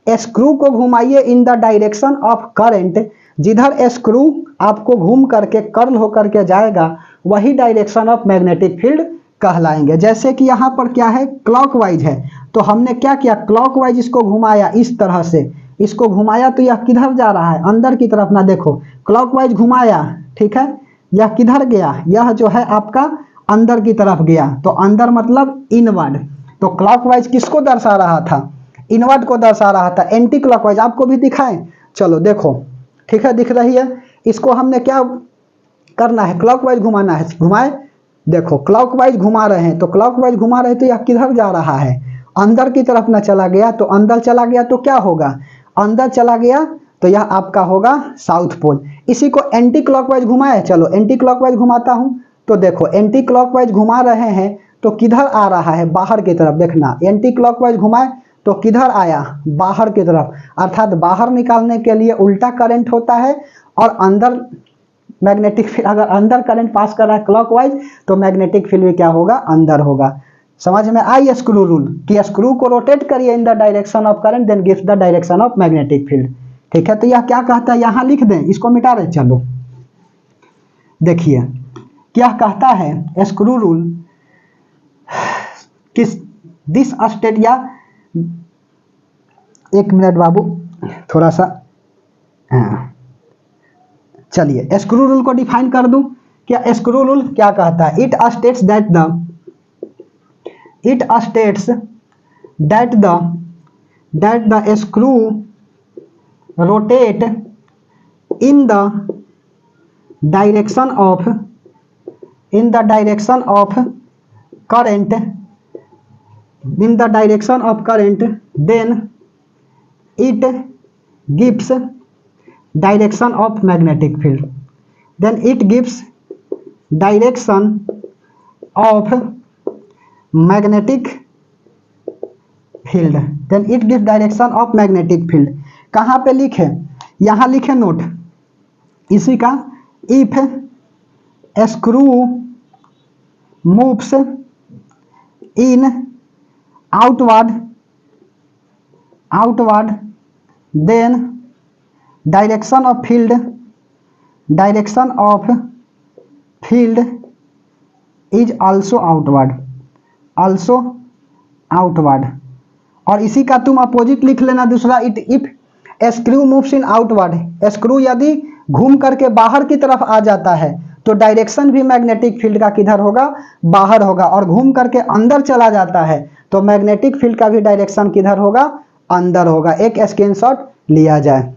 स्क्रू को घुमाइए in the direction of current, जिधर स्क्रू आपको घूम करके कर्ल होकर के जाएगा वही डायरेक्शन ऑफ मैग्नेटिक फील्ड कहलाएंगे। जैसे कि यहाँ पर क्या है, क्लॉकवाइज है, तो हमने क्या किया, क्लॉकवाइज इसको घुमाया इस तरह से, इसको घुमाया तो यह किधर जा रहा है, अंदर की तरफ ना। देखो क्लॉकवाइज घुमाया, ठीक है, यह किधर गया, यह जो है आपका अंदर की तरफ गया। तो अंदर मतलब इनवर्ड, तो क्लॉकवाइज किसको दर्शा रहा था, इनवर्ट को दर्शा रहा था। एंटी क्लॉकवाइज आपको भी दिखाएं, चलो देखो, ठीक है दिख रही है। इसको हमने क्या करना है, क्लॉकवाइज घुमाना है, घुमाए, देखो क्लॉकवाइज घुमा रहे हैं, तो क्लॉकवाइज घुमा रहे तो यह किधर जा रहा है, अंदर की तरफ ना चला गया, तो अंदर चला गया तो क्या होगा, अंदर चला गया तो यह आपका होगा साउथ पोल। इसी को एंटी क्लॉकवाइज घुमाए, चलो एंटी क्लॉकवाइज घुमाता हूं, तो देखो एंटी क्लॉकवाइज घुमा रहे हैं तो किधर आ रहा है, बाहर की तरफ। देखना एंटी क्लॉकवाइज घुमाए तो किधर आया, बाहर की तरफ, अर्थात बाहर निकालने के लिए उल्टा करंट होता है, और अंदर मैग्नेटिक फील्ड, अगर अंदर करंट पास कर रहा है क्लॉकवाइज तो मैग्नेटिक फील्ड भी क्या होगा, अंदर होगा। समझ में आई स्क्रू रूल, कि स्क्रू को रोटेट करिए in the direction of current then gives the direction of magnetic field. ठीक है, तो यह क्या कहता है, यहां लिख दें, इसको मिटा रहे, चलो देखिए क्या कहता है स्क्रू रूल, किस दिस स्टेट, या एक मिनट बाबू थोड़ा सा, चलिए स्क्रू रूल को डिफाइन कर दूं। क्या स्क्रू रूल क्या कहता है, it states that the screw rotate in the direction of current, then it gives direction of magnetic field, कहाँ पे लिखे, यहाँ लिखे नोट इसी का, if screw moves in outward then direction of field is also outward। और इसी का तुम अपोजिट लिख लेना दूसरा, if screw moves in outward, screw यदि घूम करके बाहर की तरफ आ जाता है तो डायरेक्शन भी मैग्नेटिक फील्ड का किधर होगा, बाहर होगा, और घूम करके अंदर चला जाता है तो मैग्नेटिक फील्ड का भी डायरेक्शन किधर होगा, अंदर होगा। एक स्क्रीनशॉट लिया जाए।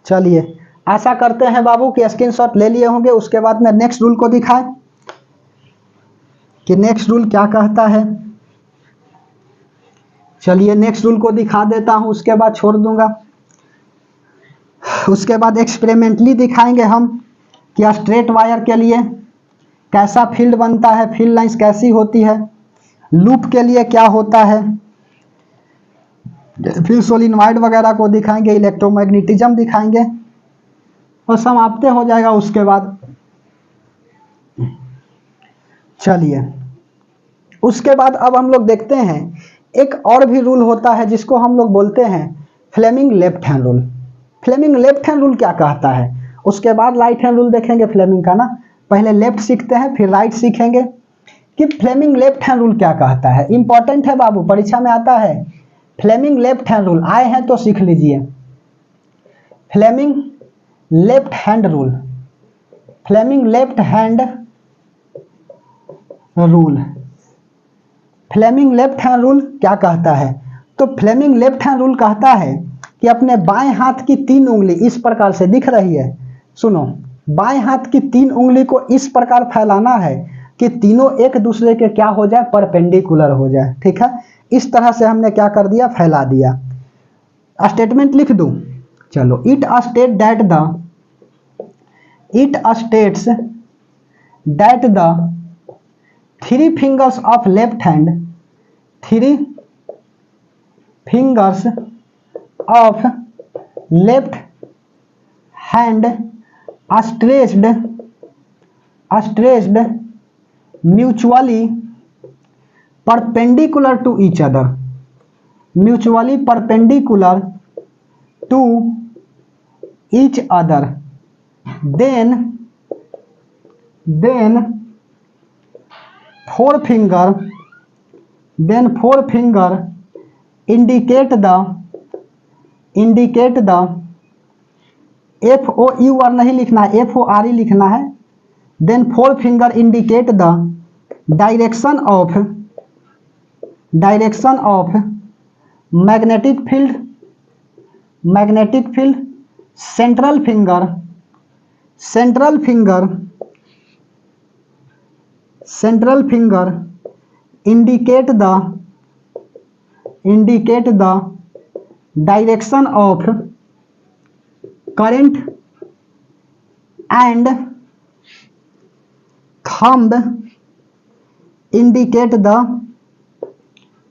चलिए आशा करते हैं बाबू कि स्क्रीनशॉट ले लिए होंगे। उसके बाद में नेक्स्ट रूल को दिखाएं कि नेक्स्ट रूल क्या कहता है। चलिए नेक्स्ट रूल को दिखा देता हूं, उसके बाद छोड़ दूंगा। उसके बाद एक्सपेरिमेंटली दिखाएंगे हम कि स्ट्रेट वायर के लिए कैसा फील्ड बनता है, फील्ड लाइंस कैसी होती है, लूप के लिए क्या होता है, फिर सोलिनॉइड वगैरह को दिखाएंगे, इलेक्ट्रोमैग्नेटिज्म दिखाएंगे और समाप्त हो जाएगा उसके बाद। चलिए उसके बाद अब हम लोग देखते हैं एक और भी रूल होता है जिसको हम लोग बोलते हैं Fleming left hand rule. Fleming left hand rule क्या कहता है, उसके बाद राइट हैंड रूल देखेंगे फ्लेमिंग का ना। पहले लेफ्ट सीखते हैं फिर राइट सीखेंगे कि फ्लेमिंग लेफ्ट हैंड रूल क्या कहता है। इंपॉर्टेंट है बाबू, परीक्षा में आता है। फ्लेमिंग लेफ्ट हैंड रूल आए हैं तो सीख लीजिए। Fleming left hand rule, Fleming left hand rule, Fleming left hand rule क्या कहता है, तो फ्लेमिंग लेफ्ट हैंड रूल कहता है कि अपने बाएं हाथ की 3 उंगली इस प्रकार से दिख रही है, सुनो, बाएं हाथ की 3 उंगली को इस प्रकार फैलाना है कि तीनों एक दूसरे के क्या हो जाए, परपेंडिकुलर हो जाए। ठीक है, इस तरह से हमने क्या कर दिया, फैला दिया। स्टेटमेंट लिख दूं, चलो, इट स्टेट्स दैट द 3 fingers of left hand, 3 fingers of left hand stretched mutually perpendicular to each other, mutually perpendicular to each other, then 4 finger indicate the FOUR नहीं लिखना है, FORE लिखना है। Then four finger indicate the direction of magnetic field. Central finger indicate the direction of current and thumb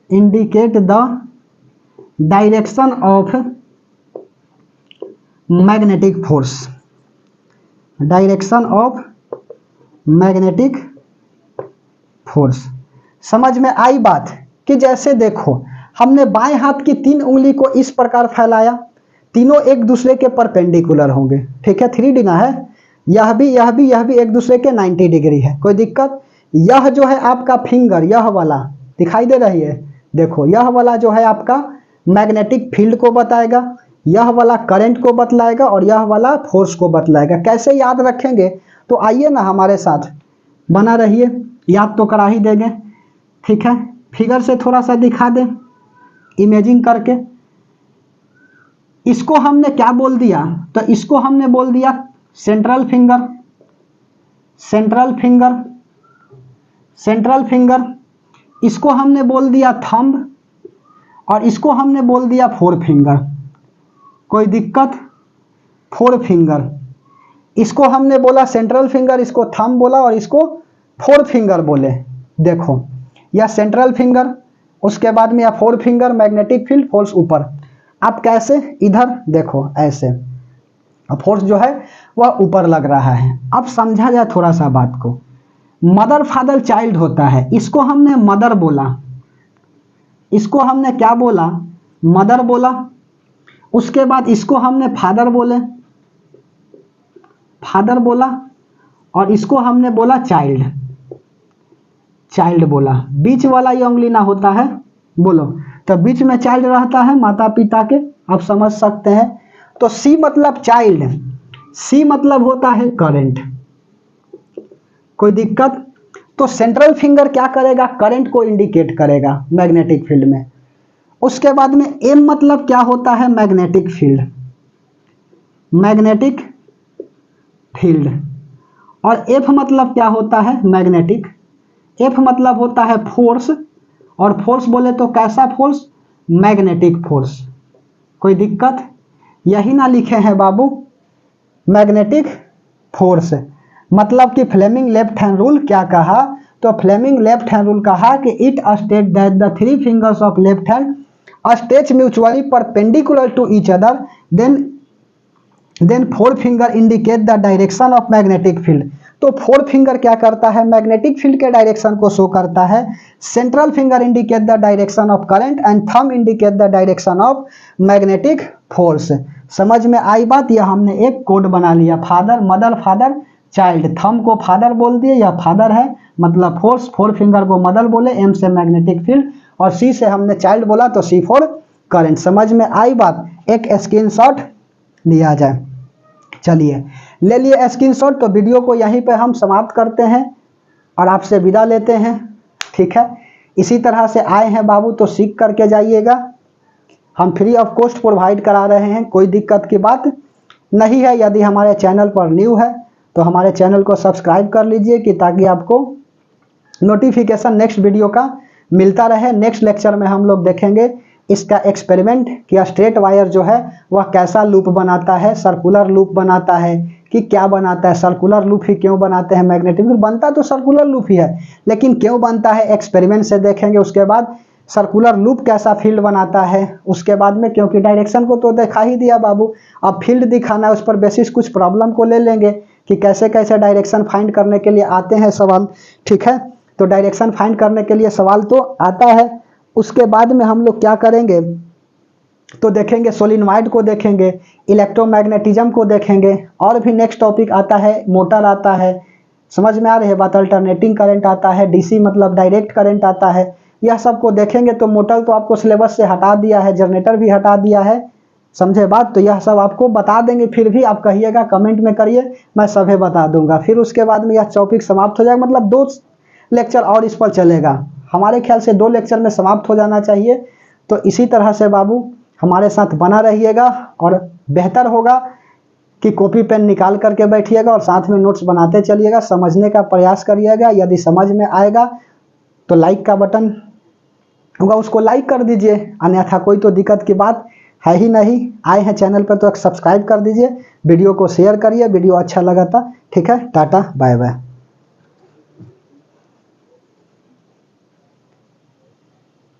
indicate the direction of magnetic force. समझ में आई बात? कि जैसे देखो हमने बाएं हाथ की 3 उंगली को इस प्रकार फैलाया, तीनों एक दूसरे के परपेंडिकुलर होंगे, ठीक है, 3D ना है, यह भी एक दूसरे के 90 डिग्री है, कोई दिक्कत? यह जो है आपका फिंगर, यह वाला दिखाई दे रही है, देखो यह वाला जो है आपका मैग्नेटिक फील्ड को बताएगा, यह वाला करंट को बतलाएगा और यह वाला फोर्स को बतलाएगा। कैसे याद रखेंगे? तो आइए ना हमारे साथ बना रहिए, याद तो करा ही देंगे, ठीक है। फिगर से थोड़ा सा दिखा दें इमेजिंग करके। इसको हमने क्या बोल दिया? तो इसको हमने बोल दिया सेंट्रल फिंगर। इसको हमने बोल दिया थंब और इसको हमने बोल दिया फोर फिंगर। कोई दिक्कत? फोर फिंगर, इसको हमने बोला सेंट्रल फिंगर, इसको थंब बोला और इसको फोर फिंगर बोले। देखो यह सेंट्रल फिंगर, उसके बाद में यह four finger, magnetic field, force ऊपर। आप कैसे? इधर देखो ऐसे, फोर्स जो है वह ऊपर लग रहा है। अब समझा जाए थोड़ा सा बात को। मदर फादर चाइल्ड होता है, इसको हमने मदर बोला, इसको हमने क्या बोला? मदर बोला। उसके बाद इसको हमने फादर बोला और इसको हमने बोला चाइल्ड बोला। बीच वाला ये उंगली ना होता है, बोलो, तो बीच में चाइल्ड रहता है माता पिता के, आप समझ सकते हैं। तो सी मतलब चाइल्ड, सी मतलब होता है करंट। कोई दिक्कत? तो सेंट्रल फिंगर क्या करेगा? करंट को इंडिकेट करेगा मैग्नेटिक फील्ड में। उसके बाद में एम मतलब क्या होता है? Magnetic field. और एफ मतलब क्या होता है? मैग्नेटिक। एफ मतलब होता है फोर्स, और फोर्स बोले तो कैसा फोर्स? Magnetic force. कोई दिक्कत? यही ना लिखे हैं बाबू, मैग्नेटिक फोर्स। मतलब कि फ्लेमिंग लेफ्ट हैंड रूल क्या कहा? तो फ्लेमिंग लेफ्ट हैंड रूल कहा कि इट स्टेट दैट द 3 fingers of left hand stretch mutually perpendicular to each other, then four finger indicate the direction of magnetic field. तो four finger क्या करता है? मैग्नेटिक फील्ड के डायरेक्शन को show करता है। Central finger indicate the direction of current and thumb indicate the direction of magnetic force. समझ में आई बात? यह हमने एक कोड बना लिया, father, mother, father, child. Thumb को फादर बोल दिए, यह फादर है मतलब फोर्स, फोर फिंगर को मदर बोले, एम से मैग्नेटिक फील्ड और सी से हमने चाइल्ड बोला तो सी फॉर करंट। समझ में आई बात? एक स्क्रीनशॉट लिया जाए। चलिए ले लिए स्क्रीनशॉट। तो वीडियो को यहीं पे हम समाप्त करते हैं और आपसे विदा लेते हैं, ठीक है। इसी तरह से आए हैं बाबू तो सीख करके जाइएगा। हम फ्री ऑफ कॉस्ट प्रोवाइड करा रहे हैं, कोई दिक्कत की बात नहीं है। यदि हमारे चैनल पर न्यू है तो हमारे चैनल को सब्सक्राइब कर लीजिए कि ताकि आपको नोटिफिकेशन नेक्स्ट वीडियो का मिलता रहे। नेक्स्ट लेक्चर में हम लोग देखेंगे इसका एक्सपेरिमेंट कि स्ट्रेट वायर जो है वह कैसा लूप बनाता है, सर्कुलर लूप बनाता है कि क्या बनाता है, सर्कुलर लूप ही क्यों बनाते हैं। मैग्नेटिक फील्ड बनता तो सर्कुलर लूप ही है, लेकिन क्यों बनता है एक्सपेरिमेंट से देखेंगे। उसके बाद सर्कुलर लूप कैसा फील्ड बनाता है, उसके बाद में क्योंकि डायरेक्शन को तो दिखा ही दिया बाबू, अब फील्ड दिखाना है, उस पर बेसिस कुछ प्रॉब्लम को ले लेंगे कि कैसे कैसे डायरेक्शन फाइंड करने के लिए आते हैं सवाल, ठीक है। तो डायरेक्शन फाइंड करने के लिए सवाल तो आता है। उसके बाद में हम लोग क्या करेंगे तो देखेंगे सोलिनॉइड को देखेंगे, इलेक्ट्रोमैग्नेटिज्म को देखेंगे, और भी नेक्स्ट टॉपिक आता है, मोटर आता है। समझ में आ रही है बात? अल्टरनेटिंग करंट आता है, डीसी मतलब डायरेक्ट करंट आता है। यह सब को देखेंगे। तो मोटर तो आपको सिलेबस से हटा दिया है, जनरेटर भी हटा दिया है, समझे बात। तो यह सब आपको बता देंगे, फिर भी आप कहिएगा, कमेंट में करिए, मैं सभी बता दूंगा। फिर उसके बाद में यह टॉपिक समाप्त हो जाएगा, मतलब 2 लेक्चर और इस पर चलेगा। हमारे ख्याल से 2 लेक्चर में समाप्त हो जाना चाहिए। तो इसी तरह से बाबू हमारे साथ बना रहिएगा, और बेहतर होगा कि कॉपी पेन निकाल करके बैठिएगा और साथ में नोट्स बनाते चलिएगा, समझने का प्रयास करिएगा। यदि समझ में आएगा तो लाइक का बटन होगा, उसको लाइक कर दीजिए, अन्यथा कोई तो दिक्कत की बात है ही नहीं। आए हैं चैनल पर तो सब्सक्राइब कर दीजिए, वीडियो को शेयर करिए, वीडियो अच्छा लगा था। ठीक है, टाटा बाय बाय।